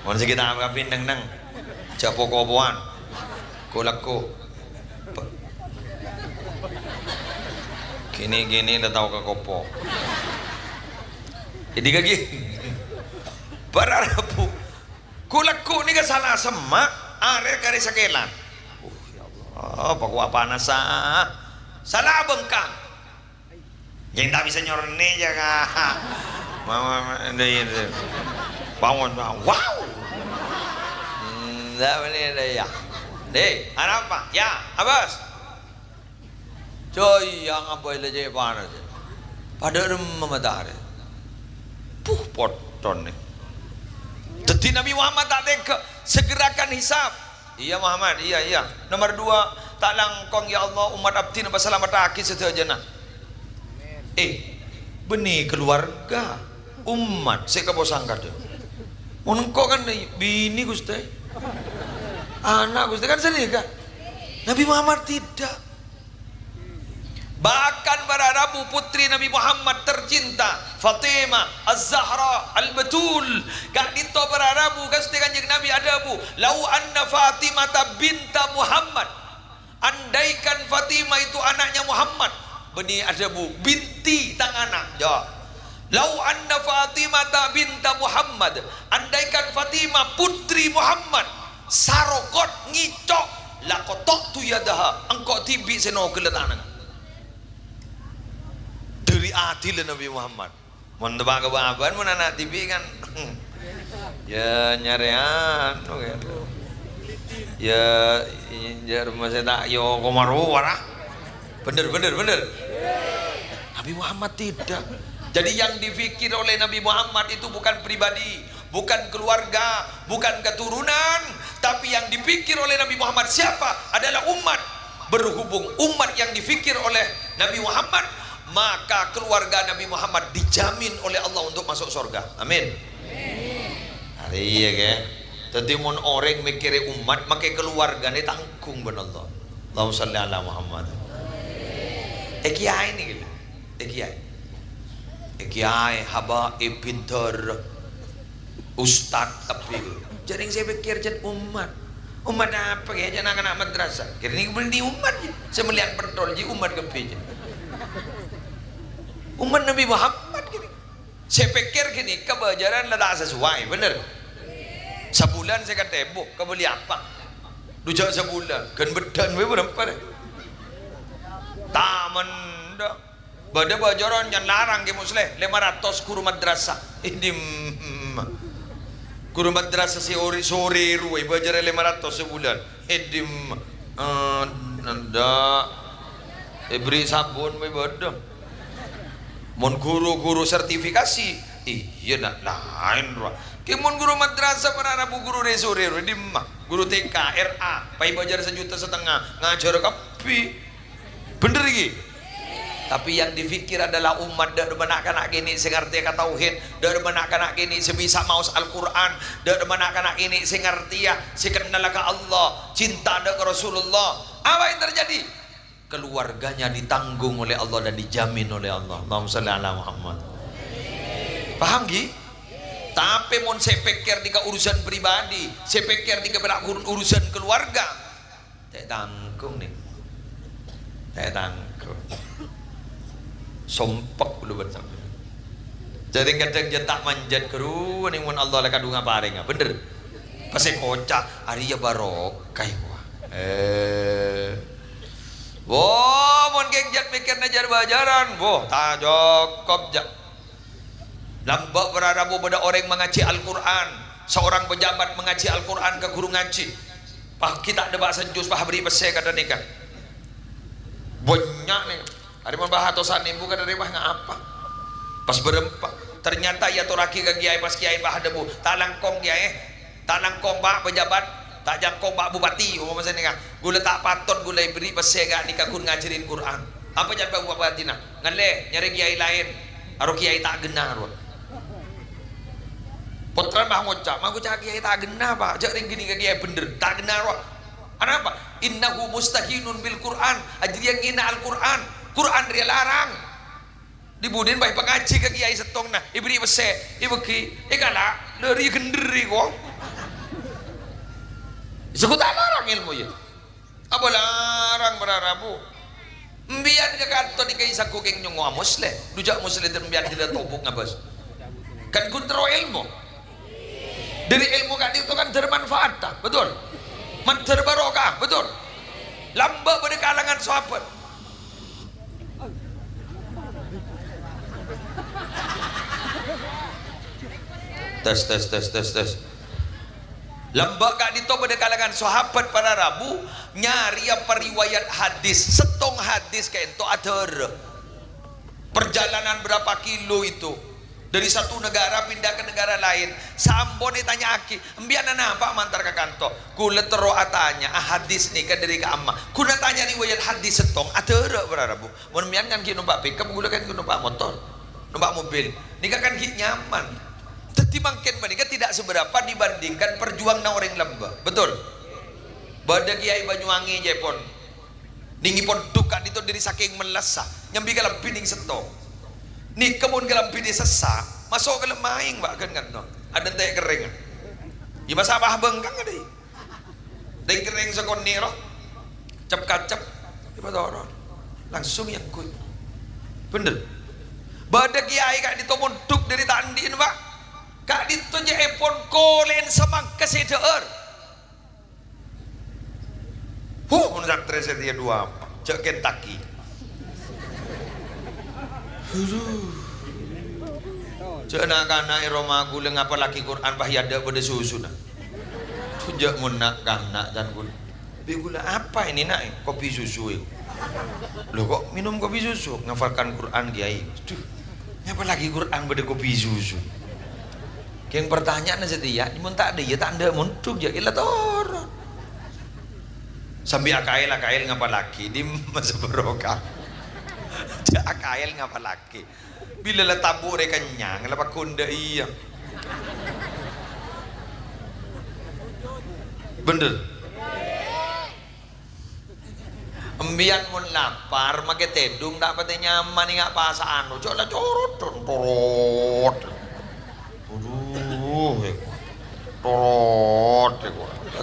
masih kita ambil neng capo kopoan kulaku gini udah tahu ke kopo jadi kaki berarabu kulaku ini ke salah semak are kari sakelan ya Allah pakwa panas salah bengkang yang tak bisa nyorne jaga mama ini bangun wow dah ini ya deh apa ya abas coy yang apa ile je panas pada rumah matahari poton nih jadi Nabi Muhammad tak tega segerakan hisab iya Muhammad iya nomor 2 tak langkong ya Allah umat abdi napa selamat akhir sedaya benih keluarga umat saya kebosan kada menengkok kan bini Gusti anak Gusti kan sedih kan Nabi Muhammad tidak. Bahkan para Rabu putri Nabi Muhammad tercinta Fatimah Az-Zahra Al-Batul gak dito para Rabu kasih kanjeng Nabi ada bu lau anna Fatimah binta Muhammad andaikan Fatimah itu anaknya Muhammad benih ada bu binti tang anak jawab lau anna Fatimah binta Muhammad andaikan Fatimah putri Muhammad sarokot ngicok lakotok tu yadaha engkau tibi seno keletanan dari adil Nabi Muhammad mun tebak kebaban mun anak TV kan ya nyarean ya rumah saya tak yo komaru warah bener Nabi Muhammad tidak jadi yang difikir oleh Nabi Muhammad itu bukan pribadi bukan keluarga bukan keturunan tapi yang dipikir oleh Nabi Muhammad siapa adalah umat berhubung umat yang difikir oleh Nabi Muhammad maka keluarga Nabi Muhammad dijamin oleh Allah untuk masuk surga. Amin. Hari iya ke. Jadi mun orang mikir umat makai keluarga ni tanggung ben Allah. Allahumma shalli ala Muhammad. Kiai ni gitu. Kiai habaib pintar ustad tapi jadi saya pikir jadi umat apa ya jangan anak madrasah kira ini kemudian di umat saya melihat pentol di umat kepiye umat Nabi Muhammad gini. Saya pikir gini, kebajaran tidak sesuai, bener. Sebulan saya kata, bu, kau beli apa? Dujak sebulan, kan bedan berapa deh? Taman dah. Bada bajaran yang larang ke muslim 500 guru madrasah. Ini guru madrasah sore ruai bajaran 500 sebulan. Edim nanda beri sabun bada. Mon guru sertifikasi iya nak lain roh. Kimon guru madrasah para rabu guru resore di mah guru TK RA pai bajar 1,5 juta ngajar kapi bener iki. Tapi yang difikir adalah umat dak menak-anak kini sing ngerti ka tauhid, dak menak-anak kini sebisa maus Al-Qur'an, dak menak-anak kini sing ngerti ya sing kenal ka Allah, cinta dak ke Rasulullah. Apa yang terjadi? Keluarganya ditanggung oleh Allah dan dijamin oleh Allah. Allahumma shalli ala Muhammad. Paham gi? Tapi mon saya pikir di urusan pribadi, saya pikir di urusan keluarga, tak tanggung nih, tak tanggung. Sompek dulu bersama. Jadi kadang jetak manjat keru nih mon Allah lah kadung apa arenga, bener. Pasal kocak hari ya barokah wah. Wah, mon gengjat mikir najar bajaran, wah tak cukup jak. Lambak berarabu pada orang mengaji Al-Quran, seorang pejabat mengaji Al-Quran ke guru ngaji. Pak kita ada bahasa jus pak beri pesek kata nikah. Banyak nih. Hari mau bahas tosan ibu kata dia nggak apa. Pas berempat, ternyata ya toraki ke kiai pas kiai bah debu, tak langkong kiai, tak langkong pak pejabat. Tak jangkau pak bupati umum masa nikah gula tak patut gula beri pesega nikah kun ngajarin Quran apa jangan pak bupati nak ngale nyari kiai lain aru kiai tak genah ro potran bah ngocak magu cak kiai tak genah pak jak ring gini ke kiai bener tak genah ro apa innahu mustahinun bil Quran ajri yang ngina Al Quran Quran dia larang dibudin baik pengaji ke kiai setong nah iberi pesek ibeki ikala dari genderi kok disebut larang ilmu ya apa larang berarabu mbian ke kantor di kaisa kukeng nyongo musle dujak musle termbian tidak tobuk ngabas kan kuntro ilmu dari ilmu kan itu kan bermanfaat tak? Betul terbarokah betul lamba pada kalangan sahabat tes lembak gak dito pada kalangan sahabat para rabu nyari yang periwayat hadis setong hadis kayak itu ada perjalanan berapa kilo itu dari satu negara pindah ke negara lain sambon ditanya aki embian apa mantar ke kantor kula tero atanya hadis nih kan dari ke amma kuna tanya riwayat hadis setong ada para rabu mun mian kan ki numpak pickup kula kan numpak motor numpak mobil nikah kan ki nyaman tetapi makin mereka tidak seberapa dibandingkan perjuang na orang lembah betul badak kiai Banyuwangi Jepon dingin pon duka itu dari saking melasa nyambi kalam pining setong nih kemun kalam pining sesak masuk kalam maing mbak kan no ada teh kering ya masa bah bengkang ada teh kering sekon niro cep kacep tiba dorong langsung yang kuy bener badak kiai kak ditomon duk dari tandin pak kak ditunjuk epon kolen semang kesedeur menurut treset dia dua cek Kentucky cek anak-anak Roma guleng apa laki Quran pahyada pada susu nak tunjuk munak kanak dan gula apa ini nak kopi susu lo kok minum kopi susu ngafalkan Quran kiai apa lagi Quran pada kopi susu yang pertanyaan setia mun tak ada ya tak ada muntuk ya ilah tor sambil akail ngapa laki di masa berokah akail ngapa laki bila lah tabur kenyang lah pakunda iya bener embian mun lapar make tedung tak pati nyaman ngak pasaan cok lah corot torot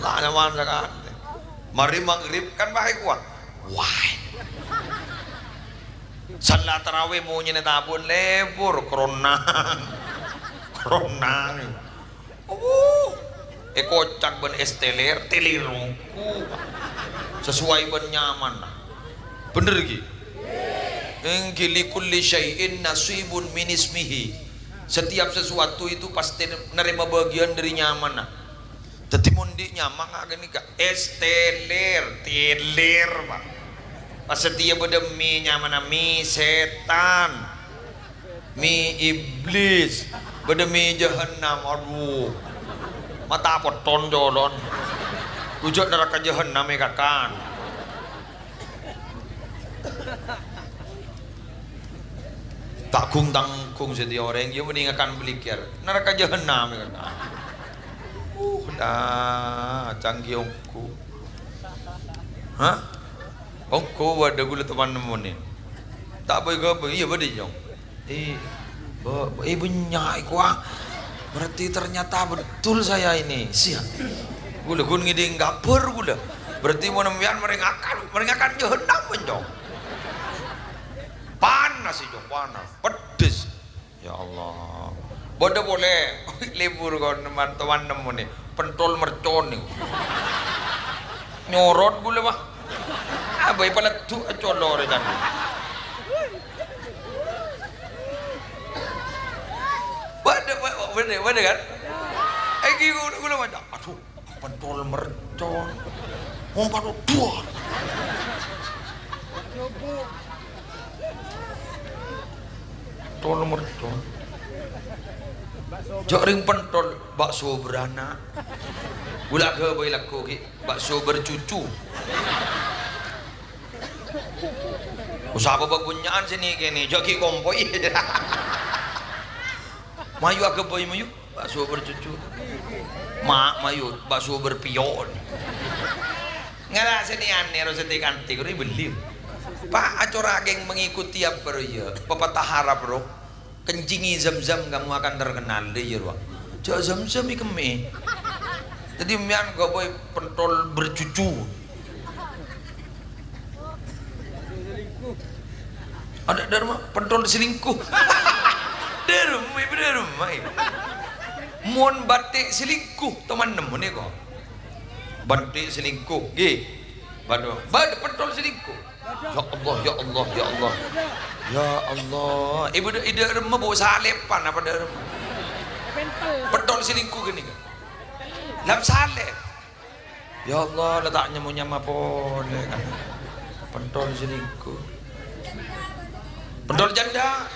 tak nyaman kan mari maghrib kan bahaya kuat wah Salat tarawih mau nyenet tabun lebur kronang. Kocak ben esteler telirungku sesuai ben nyaman bener gitu. Engkili kulli syai'in nasibun min ismihi. Setiap sesuatu itu pasti nerima bagian dari nyaman nah. Dadi mundi nyaman gini kak esteler teler pak. Pas setiap beda mi nyaman mi setan mi iblis beda mi jahannam aduh mata poton jolon ujuk neraka jahannam kakan. Takung tangkung setiap orang dia meninggalkan belikir neraka jahannam kakan. Dah canggih ongku. Hah? Ongku ada gula teman nemu ni. Tak boleh apa iya bade jong. Banyak kuah. Berarti ternyata betul saya ini siap. Gula gun ngiding gapur gula. Berarti mau nembian meringakan jahannam menjong. Panas jong panas, pedes. Ya Allah. Bodoh boleh libur kau teman nemu nih pentol mercon nih nyorot boleh mah abai pala tu color kan bodoh kan gue macam aduh pentol mercon ngompat dua pentol mercon joring pentol bakso beranak gula ke bayi laku bakso bercucu usaha bagunyaan sini kini joki kompoi mayu ke bayi mayu bakso bercucu mayu bakso berpion ngalah sini aneh roseti kanti kuri beli pak acora geng mengikuti apa ya pepatah harap bro kencingi zam-zam kamu akan terkenal deh ya cak zam-zam ikemi jadi mian gak boleh pentol bercucu ada darma pentol selingkuh darma mon batik selingkuh teman nemu nih kok batik selingkuh gih badu pentol selingkuh ya Allah ya Allah ya Allah ya Allah ibu ida remah bawa salepan apa dah remah pentol selingkuh gini kan lam salep ya Allah letaknya mau nyama boleh kan pentol selingkuh pentol janda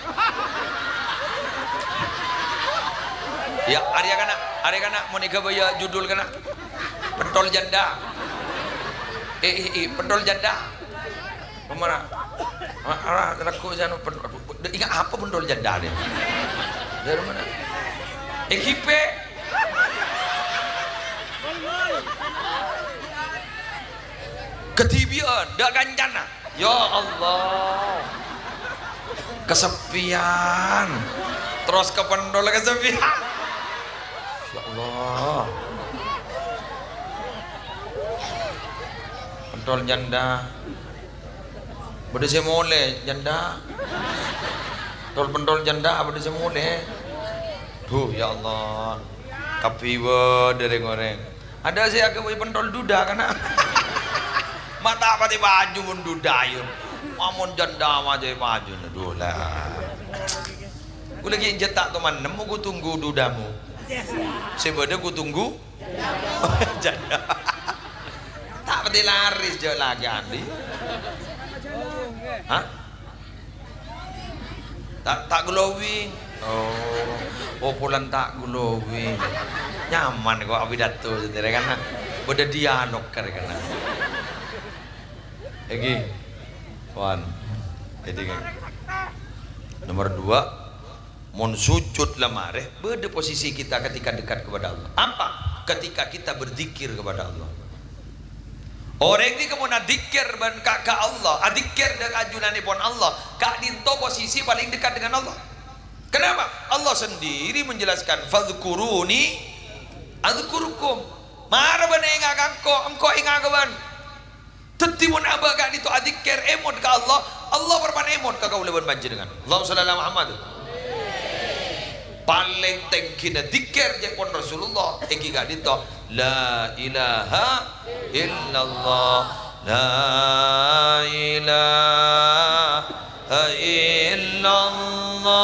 ya Arya kana mau nikah bayar judul kana pentol janda pentol janda Pemana? Aku jangan ingat apa pentol janda dia? Dari mana? Ekipe. Ketibian, dak ganjana. Ya Allah. Kesepian. Terus ke pentol kesepian. Ya Allah. Pentol janda. Bade semole janda. Pentol janda bade semole. Duh ya Allah. Kapiwa dari goreng. Ada sih aku punya pentol duda kana. Mata pati baju mun duda yun. Amun janda aja baju duh lah. Ku lagi jetak teman nemu ku tunggu dudamu. Sebada ku tunggu janda. Tak pati laris je lagi andi. Hah? Tak glowing. Oh pulang tak glowing. Nyaman kok abidato sendiri kan. Beda dialog kan. Lagi. Wan. Jadi kan. Nomor 2, mon sujud lamareh beda posisi kita ketika dekat kepada Allah. Apa? Ketika kita berzikir kepada Allah. Orang ini kemudian dikir dan kakak Allah, adikir dan ajunan pun Allah, kak dinto posisi paling dekat dengan Allah. Kenapa? Allah sendiri menjelaskan, fadhkuruni adzkurukum. Mara bane ingakankau, engkau ingakaban. Teti mun abah gak itu adikir emot ke Allah, Allah berpan emot ke kau leban panjenengan. Allahumma shalli ala Muhammad. Paling tengkina dikir jepon Rasulullah iki gak dito la ilaha illallah, la ilaha illallah,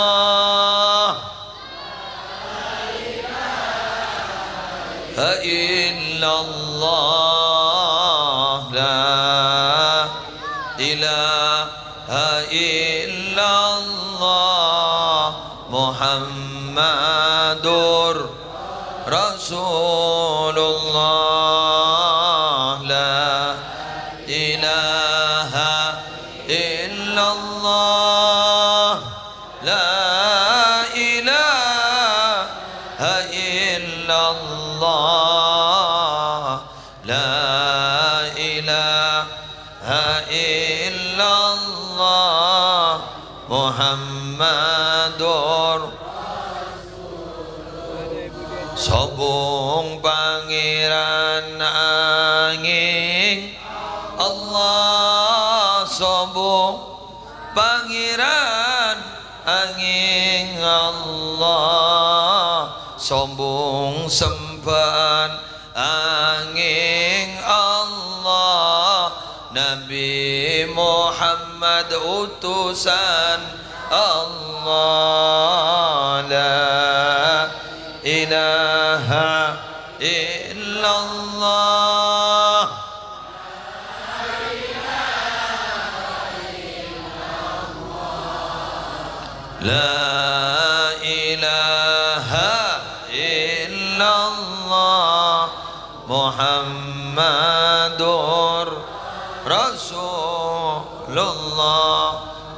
la illallah, la ilaha illallah, Muhammadur Rasulullah, la ilaha illallah, la ilaha illallah, la ilaha illallah, Muhammadur Sobong pangeran angin Allah, sobong pangeran angin Allah, sombong sembahan angin Allah, Nabi Muhammad utusan Allah, la ilaha illallah, la ilaha illallah, Muhammadur Rasulullah.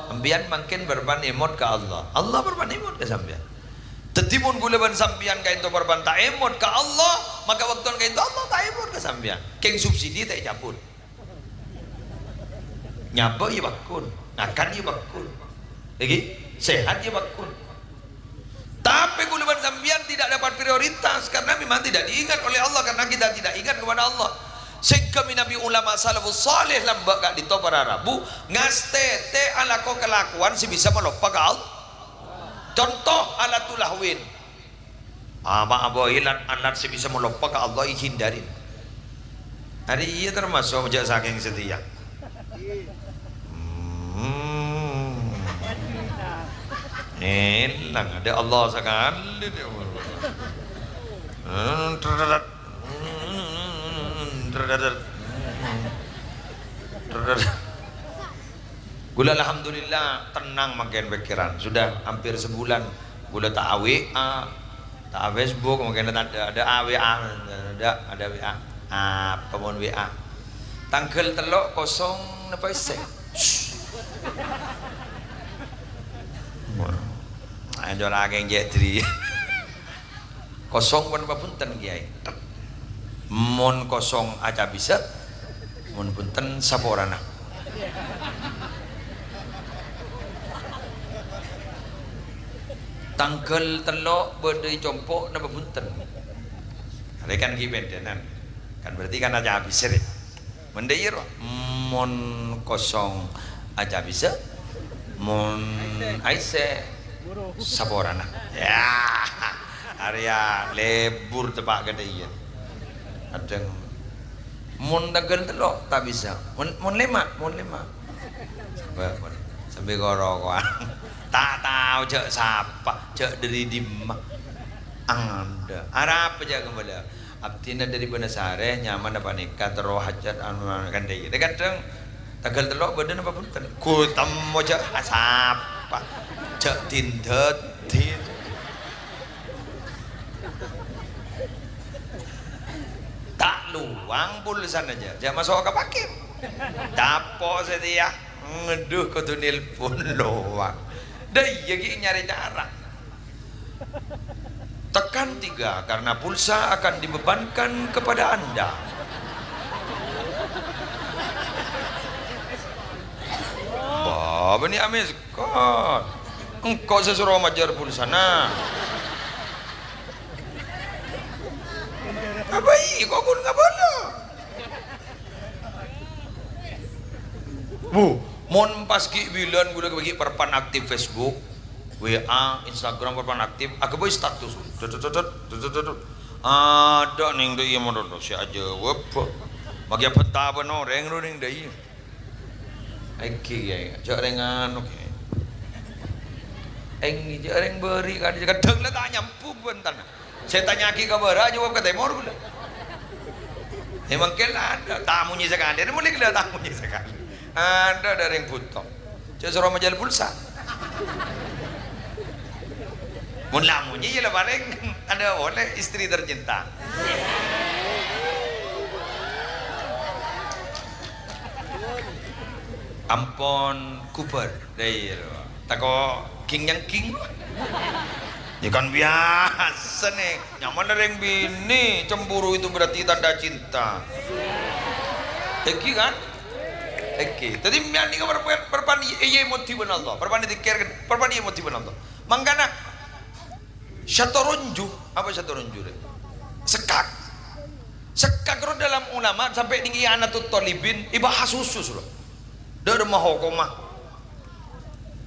Sambian makin berban emot ke Allah, Allah berban emot ke sambian. Tetimun guleban sambian ka itu berban tak emot ke Allah, maka waktu ka itu Allah tak emot ke sambian. Keng subsidi tak caput. Nyapa ya bakun, makan ya bakun. Lagi sehat ya bakun. Tapi guleban sambian tidak dapat prioritas karena memang tidak diingat oleh Allah, karena kita tidak ingat kepada Allah. Sehingga nabi ulama salafus salih lambak gak dito para rabu ngastete ala ko kelakuan si bisa melupa ke Allah. Contoh alatul lahwin, ama aboilan alat si bisa melupa ke Allah hindarin. Hari iya termasuk sejak saking setia. Elang ada Allah sekali dia. Gula alhamdulillah tenang makin pikiran, sudah hampir sebulan gula tak WA, tak Facebook, mungkin ada WA, ada WA, pemon WA. Tanggal telok kosong apa ise? Ayo lagi yang jadi kosong pun punten kiai. Mon kosong aja bisa, mon punten saporana. Tanggal telok berdei compok napa punten. Rekan kibendenan. Kan berarti kan aja habis ya. Mendeir mon kosong aja bisa, mon aise saporana. Ya. Area lebur tepak gede iya. Ada mun tanggal telok tak bisa. Mun lima. Sampai gorokoan. Tak tahu cek siapa, cek dari dimah. Anda Arab aja kembali. Abtina dari Benesare nyaman apa nikah terus hajat kan deh. Kadang tanggal telok badan apa pun ten. Ku temu cek siapa, cek tindet. Tak luang pulsan aja, jangan masuk ke pakir. Dapo setia, ngeduh kudu nelpon luang. Dah iya nyari cara. Tekan 3 karena pulsa akan dibebankan kepada Anda. Bah, ini amis kok. Engkau sesuruh majar pulsa nah. Apa kok kun nggak boleh? Bu, mon pas ki bilan gula bagi perpan aktif Facebook, WA, Instagram perpan aktif, aku boy status. Ada ning deui mah si aja wep. Bagi peta beno reng ning deui. Iki ya, jaringan oke. Eng jareng beri kan kadang lah tak nyampu bentar. Saya tanya ki kabar jawab kata mor gula. Emang kela ada tamunya sekali, ini mulai kela tamunya sekali. Ada dari yang butuh. Cuma suruh menjual pulsa. Mun lamunya ya lah paling ada oleh istri tercinta. Ampon Cooper dari tako king yang king. Ya kan biasa nih, nyaman dari yang bini cemburu itu berarti tanda cinta. Eki kan? Eki. Tadi mian ni kabar perpan iye motivan Allah, perpan dikirkan, perpan iye motivan Allah. Mangkana syatoronju, apa syatoronju? Sekak. Sekak ro dalam ulama sampai tinggi Anatul Talibin ibahas khusus loh. Dari mahokomah.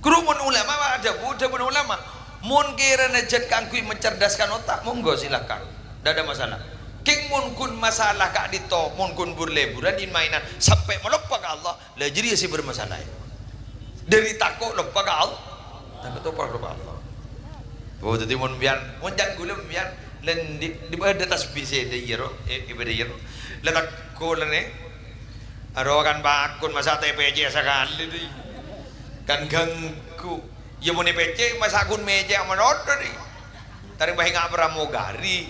Kerumun ulama ada budak ulama. Mun kira najat kangkui mencerdaskan otak, monggo silakan. Tidak ada masalah. King mun kun masalah kak dito, mun kun burleburan in mainan sampai melupa ke Allah, lah jadi si bermasalah. Dari takut lupa ke Allah, takut lupa Allah. Oh jadi mun biar, mun jangan gula biar, len di pada tasbih saya de yero, ibadah yero. Letak kulan arokan bakun masa TPJ sekali deh. Kan ganggu. Ya mau PC masa akun meja menot nih. Tarik bayi nggak pramugari.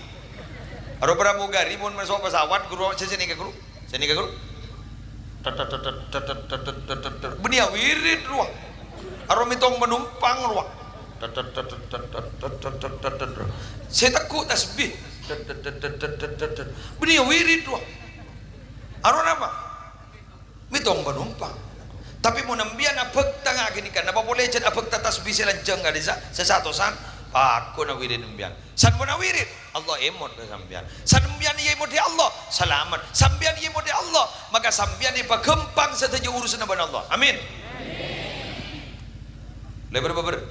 Aro pramugari mau masuk pesawat guru sini ke guru. Benia wirid ruang. Aro mitong menumpang ruang. Saya takut tasbih. Benia wirid ruang. Aro apa? Mitong menumpang. Tapi mau nambian apek tengah gini kan apa boleh jadi apek tatas bisa lanceng gak bisa sesatu san aku nawirin nambian san mau nawirin Allah emot ke sambian san nambian ia emot di Allah selamat sambian ia emot di Allah maka sambian ia pakempang setuju urusan dengan Allah amin lebar berapa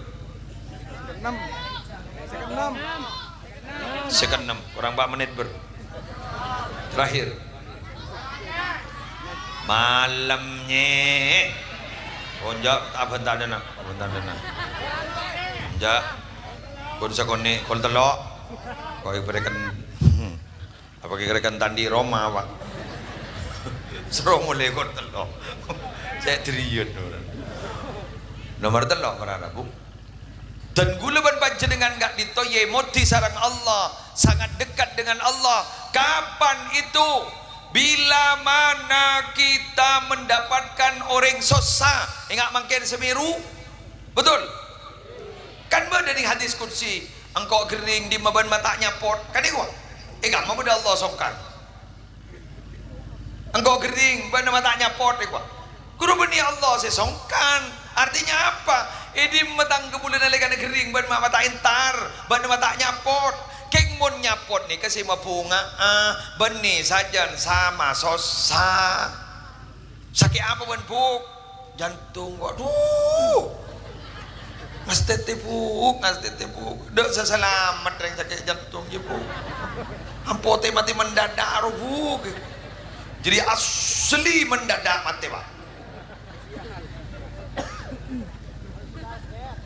second 6 orang 4 menit terakhir malamnya onjak tak bentar dana onjak kau bisa koni kau telok kau ibaratkan apa kira-kira tandi Roma pak seru mulai kau telok saya teriut nomor telok kerana bu dan gula ban panjenengan gak ditoye moti sarang Allah sangat dekat dengan Allah kapan itu bila mana kita mendapatkan orang sosa ingat mangkin Semeru betul kan dari hadis kursi engkau kering di maban matanya pot kan itu ingat mau Allah songkan engkau kering ban matanya pot itu guru beni Allah sesongkan artinya apa di matang kebulan nalekan kering ban mata intar ban matanya pot keng mon nyapot nih kasih mapunga benih sajan sama sosa sakit apa ban buk jantung waduh mas tete buk dek selamat yang sakit jantung je buk ampote mati mendadak buk jadi asli mendadak mati pak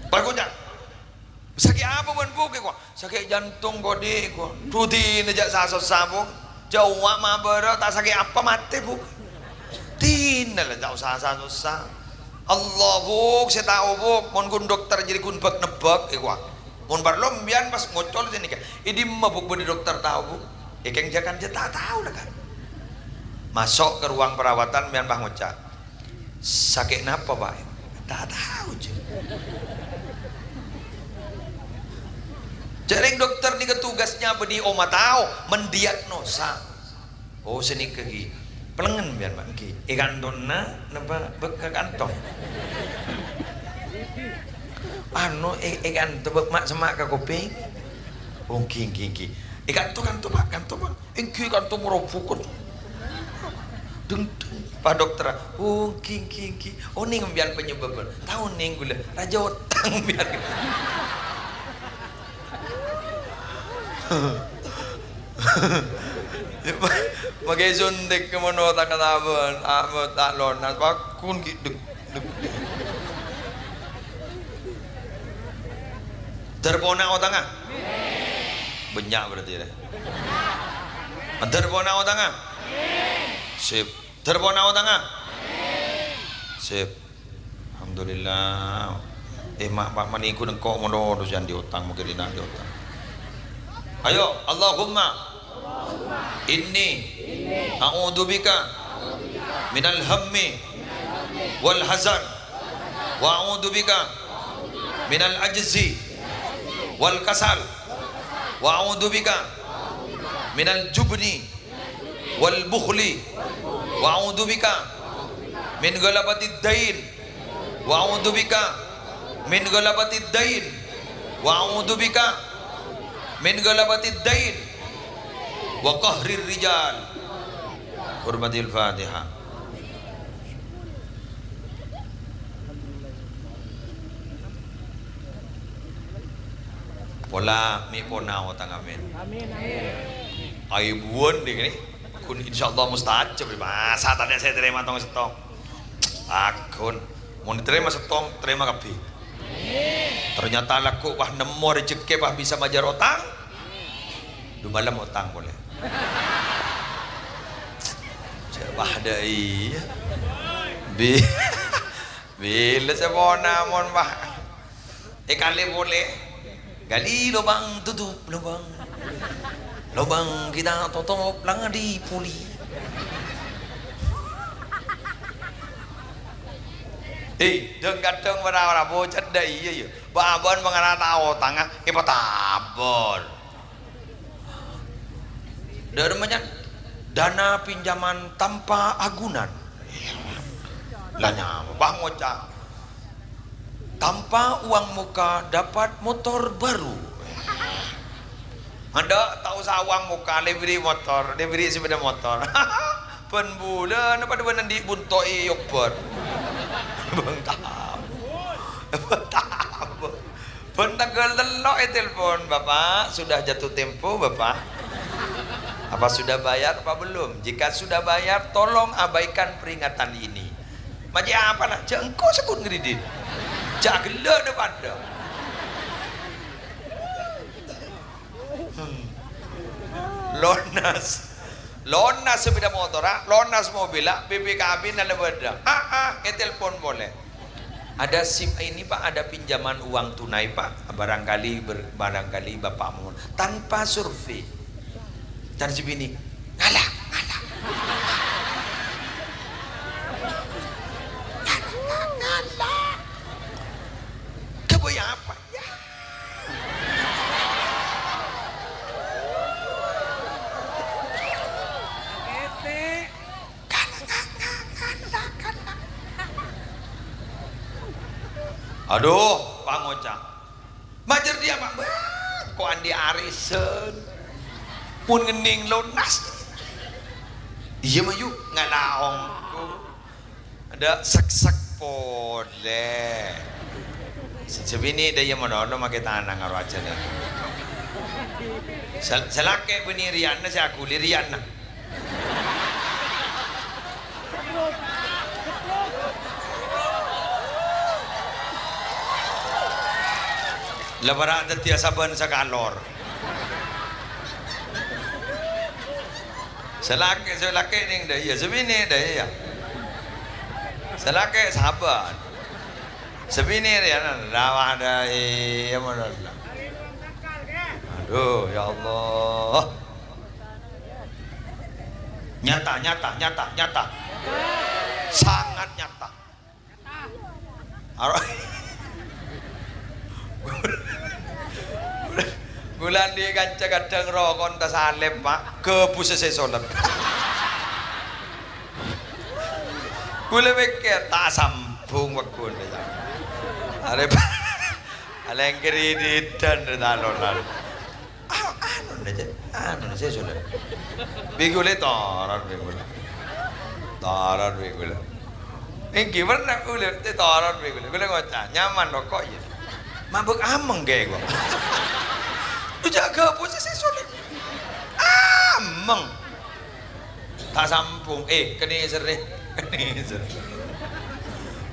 bagusnya sakit apa ban buk kok sakit jantung kok dek kok rutin aja sasot sabuk jauh mah berat tak sakit apa mati buk tina lah jauh sasot Allah buk saya tahu buk mon kun dokter jadi kun bak nebak kok mon parlom bian pas ngocol sini kan ini mabuk budi dokter tahu buk ikeng jangan je tak tahu lah kan masuk ke ruang perawatan bian bah ngocak sakit napa pak tak tahu je jaring dokter ni tugasnya beni oma tahu mendiagnosa oh seni kegi pelengen biar pak ki ikan dona napa bek kantong anu ikan tebak mak semak ke kuping oh ki ikan tu pak engki kan tu merobukut deng Pak dokter, oh king. Oh ning mbiar penyebab. Tahu ning gula. Raja utang biar. Magai suntik ke mana tak ketahuan, tak lonas, pakun gitu. Terpona otanga? Banyak berarti ya. Terpona otanga? Sip. Terpona otanga? Sip. Alhamdulillah. Mak pak maniku nengkok mono terus yang diutang mungkin di utang. Ayo, Allahumma inni a'udzubika minal hammi wal hazan wa a'udzubika minal ajzi wal kasal wa a'udzubika minal jubni wal bukhli wa a'udzubika min galabatid dain wa a'udzubika min galabatid dain wa a'udzubika min galabatid dain wa qahrir rijal. Hurmatil Fatihah. Pola mi pona utang amin. Amin. Ai buon deh ni. Kun insyaallah mustajab. Masa tadi saya terima tong setong. Akun mau diterima setong terima kabeh. Ternyata laku wah nemu rezeki wah bisa majar utang. Du malam utang boleh. Wah dai. Bila saya mau namun wah. Kali boleh. Gali lubang tutup lubang. Lubang kita tutup lang di puli. Kadang ora bocet dah iya. Babon mengenal tahu tangah, patabon. Dari macam dana pinjaman tanpa agunan. Lanya, bang ngocak. Tanpa uang muka dapat motor baru. Anda tahu sawang muka lebih motor, lebih sepeda motor. Penbulan apa depan di buntoi yokber. Bang tahu. Pentegal telok telepon bapak sudah jatuh tempo bapak. Apa sudah bayar apa belum? Jika sudah bayar tolong abaikan peringatan ini. Maji apa lah? Jengko sekut ngeridin. Jak gelak depan dah. Lonas sepeda motor, lonas mobil, BPKB dan lebeda. Telepon boleh. Ada SIM ini Pak, ada pinjaman uang tunai Pak. Barangkali Bapak mau tanpa survei. Dan SIM ini ngalah. Kebayang apa? Ya. Aduh, Pak Ngocak. Majer dia Pak. Kok andi arisen. Pun ngening lonas. Iya mah yuk ngalaong. Ada sak boleh. Sebini dia mana make tanah ngaro aja dah. Selake beni Riana saya aku Riana. Lebaran tiasa ban sakalor. Selake ning dah ya sebini dah ya. Selake sahabat. Sebini dia rawah dah ya mana. Aduh ya Allah. Nyata. Sangat nyata. Bulan dia kanca kadang rokon tas alem Pak ke pusat saya solat. Gula mikir tak sambung waktu dia. Ada yang kredit dan dalonan. Anu saya solat. Bigule toran bigule. Taran we gula. Gimana gula? Taran we gula. Gula ngocah nyaman rokok ya. Mabuk ameng kayak gua. Lu jaga posisi sulit. Ameng. Tak sampung. Kene seri. Kene seri.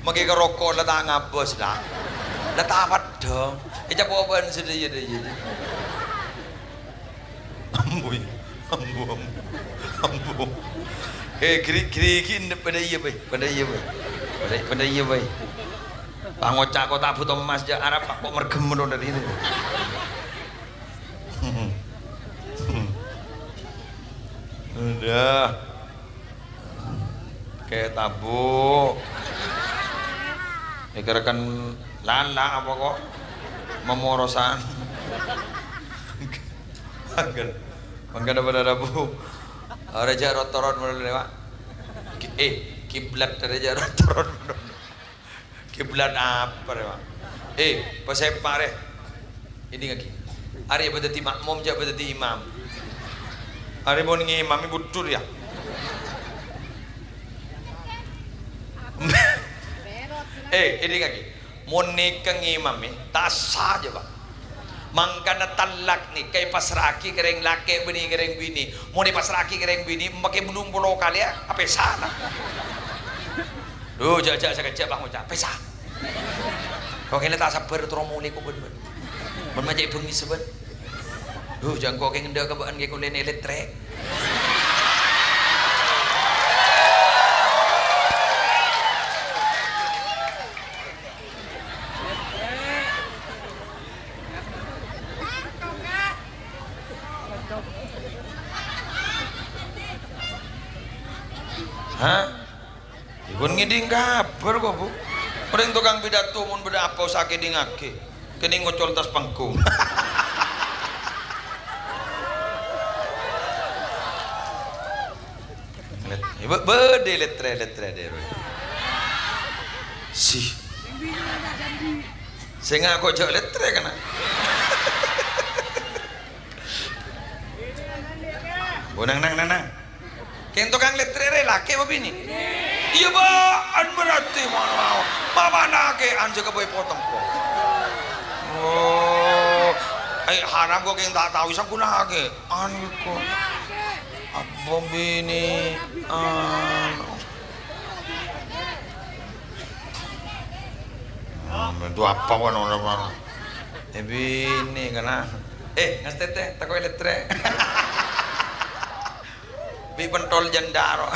Magi rokok lah tak ngapus lah. Lah tawat dong. Capoban sedih deh. Ambu. Kiri pada iya bay. Pangocak kok tak butuh emas ja Arab kok mergem dari itu. Udah. Kayak tabu. Ikan lala apa kok memorosan. Mangga pada rabu. Raja rotoron lewat. Kiblat Raja rotoron. Kiblat apa lewat? Pasepak ini lagi. Hari berarti makmum je berarti imam. Hari mau ni imam ni butur ya. Ini lagi. Mau nikah imam ni tak sah je pak. Mangkana talak ni kay pasraki kereng laki bini kereng bini mau di pasraki kereng bini pakai belum pulau kali ya apa sana jajak sekejap bang ucap pesah kau kena tak sabar terus mulai kau bener menmajak bengi seben jangan kau kena ndak kebaan kau lene elektrik Ibun ngiding kabar kok bu. Orang tukang pidato mun beda apa sakit dingake. Kini ngocol tas panggung. Bede letre deh. Si. Saya ngaku jauh letre kan? Nang. Kento kang letrere laki apa bini? Iya ba, an berarti mana? Mama nake anje ke boy potong ko. Haram ko keng tak tahu isang kunake. An ko. Apa bini? Itu apa kan orang? Bini kana. Ngastete takoy letre. Bi pentol jendaro.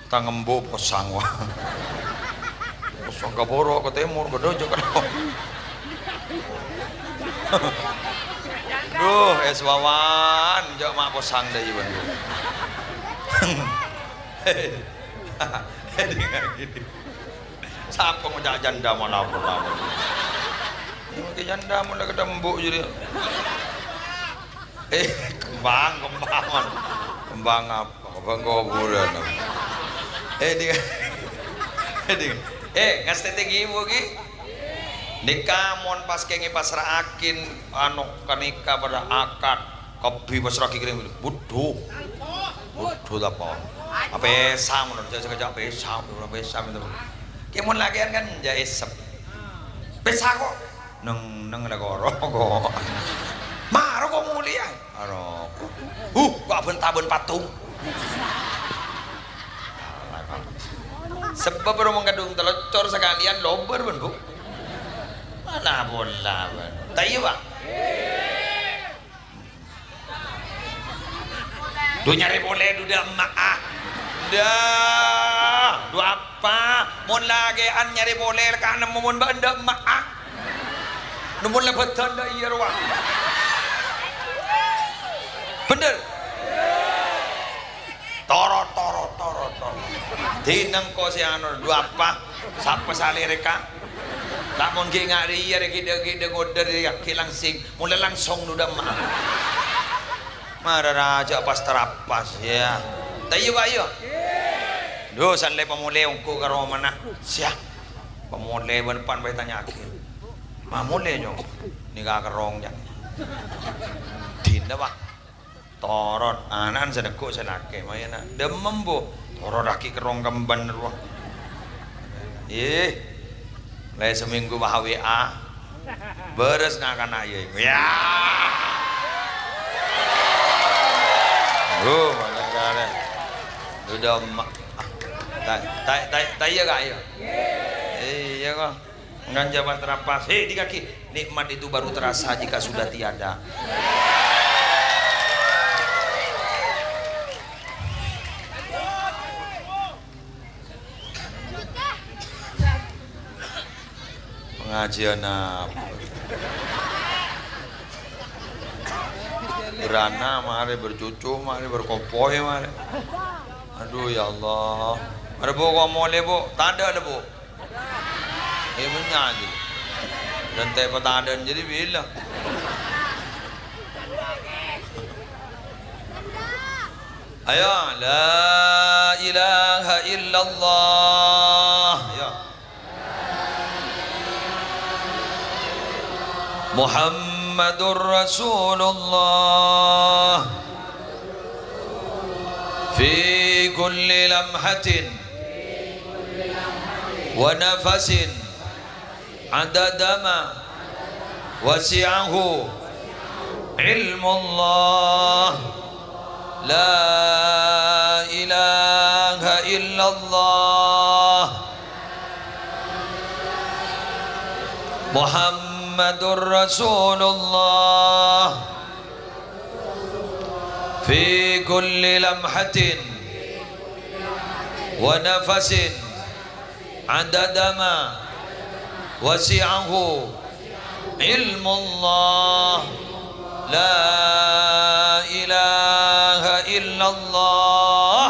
Tangembo posang wah. Posang kaboro ke timur ke dojo ke es wawan jauh mak posang dah iban. Gini. Siapa ngajak janda malah pertama. Ini janda malah ketemu jadi. Kembang apa? Kembang kuburan. Ngas tetegi ibu ki. Nikah mon pas kengi pasrahakin anu kanika pada akad kopi pasrahki kering butuh apa? Apa sam menurut saya kerja apa sam itu. Kemon lagian kan jaisep. Pesa kok neng negara kok. Maro kok mulia. Aro. Kok ben patung. Sebab baru mengandung telur sekalian lober ben bu. Mana bola ben. Tahu pak? Du nyari boleh duda emak dah. Du apa? Mon lagi an nyari boleh karena mon benda emak Numun lebatan dah iya ruang. Bener. Toro. Tinang ko si ano dua apa? Sapa salireka? Lamun ki ngari iya gede ngoder ya kilangsing mulai langsung nuda mah. Mara raja pas terapas ya. Tayo ba yo? Do sanlay pamulay ko karo mana? Siya. Pamulay ban pan bay tanya akin. mamule nyong nikah kerong jak dinda pak torot anan sedekuk senake mayana demem bu torot laki kerong kemban ruah leh seminggu bah WA beres ngakan aye ya banyak kali udah tak iya gak ya iya kok nganja mas terapas di kaki nikmat itu baru terasa jika sudah tiada. Pengajian apa berana mari bercucu mari berkopoy mari aduh ya Allah ada bu kok boleh bu tanda ada bu menyanyi dan tepat tanda jadi bilang ayo la ilaha illallah ya Muhammadur Rasulullah fi kulli lamhatin wa nafasin adada ma wasi'ahu ilmullah la ilaha illallah Muhammadur Rasulullah fi kulli lamhatin wa nafasin adada ma wasi'ahu ilmullah la ilaha illallah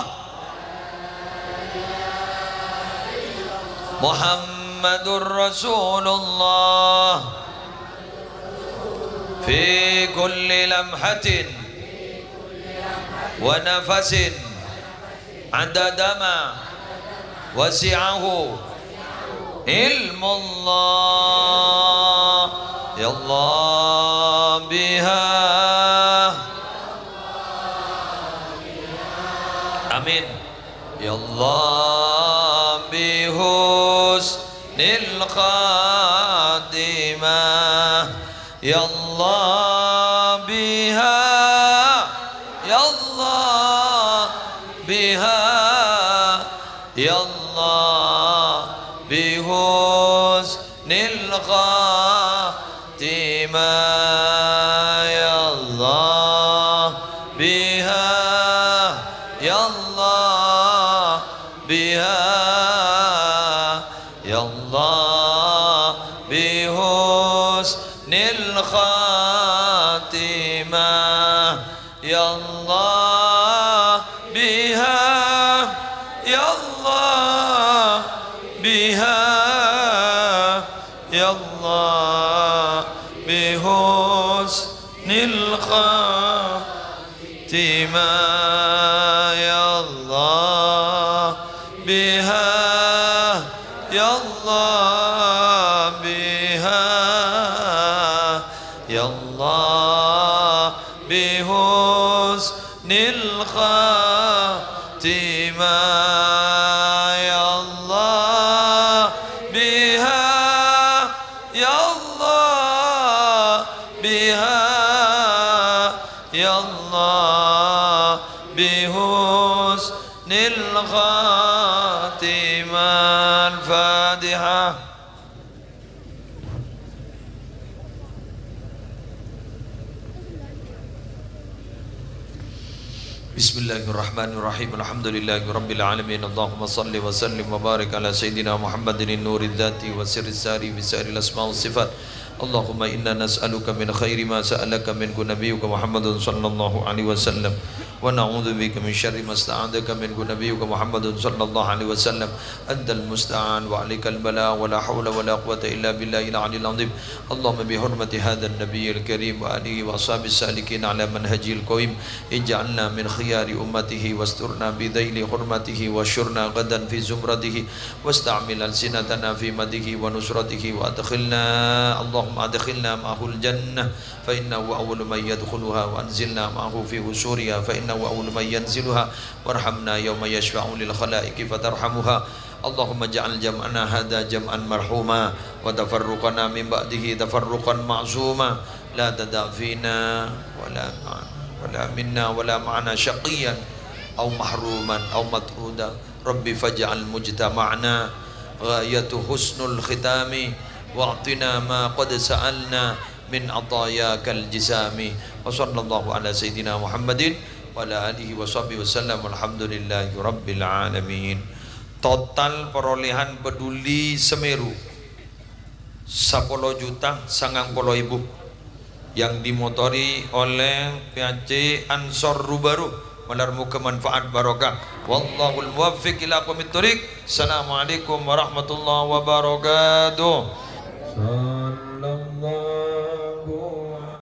Muhammadur Rasulullah fi kulli lamhatin wa nafasin adada ma wasi'ahu ilmullah ya Allah biha amin ya Allah bihusnil khatimah ya Allah biha ya Allah biha ya Allah bihusnil khatimah ya Allah biha ya Allah biha ya Allah bihusnil khatimah ya Allah biha ya Allah biha ya Allah bihusnil khatimah ya Allah biha ya Allah biha ya Allah bihusnil khatimah ya Allah biha ya Allah biha ya Allah bihusnil khatimah al-Fatihah. Bismillahirrahmanirrahim. Alhamdulillahirabbil alamin. Allahumma shalli wa sallim wa barik ala sayidina Muhammadin nuril dzati wa sirris sari bi sirril asma was sifat. Allahumma inna nas'aluka min khairi ma sa'alaka minhu nabiyyuka Muhammadun sallallahu alaihi wasallam wa na'udzu bika min syarri ma sta'adaka minhu nabiyyuka Muhammadun sallallahu alaihi wasallam. Antal musta'an wa 'alaikal bala wa la haula wa la quwwata illa billahil 'aliyyil 'azim. Allahumma bi hurmati hadzal nabiyil karim wa alihi wa ashabihi salikin 'ala manhajil qawim ij'alna min khiyari ummatihi wasturna bi dhaili hurmatihi wa syurna gadan fi zumratihi wasta'mil alsinatana fi madihi wa nusratihi wa adkhilna Allahumma اللهم أدخلنا معه الجنة فإنه أول من يدخلها وأنزلنا معه في وسورها فإنه أول من ينزلها وارحمنا يوم يشفع للخلائق فترحمها اللهم اجعل جمعنا هذا جمعا مرحوما وتفرقنا من بعده تفرقا معصوما لا تدع فينا ولا منا ولا معنا شقيا أو محروما أو مطرودا ربي فاجعل مجتمعنا غاية حسن الختام واعطنا ما قد سألنا من عطاياك الجسام وصلى الله على سيدنا محمد وعلى آله وصحبه وسلم والحمد لله رب العالمين. Total perolehan Peduli Semeru 10 juta 90.000 yang dimotori oleh PAC Ansor Rubaru. Mudah-mudahan kemanfaat barokah. Wallahul muwaffiq ila aqwamit thoriq. Assalamualaikum warahmatullahi wabarakatuh.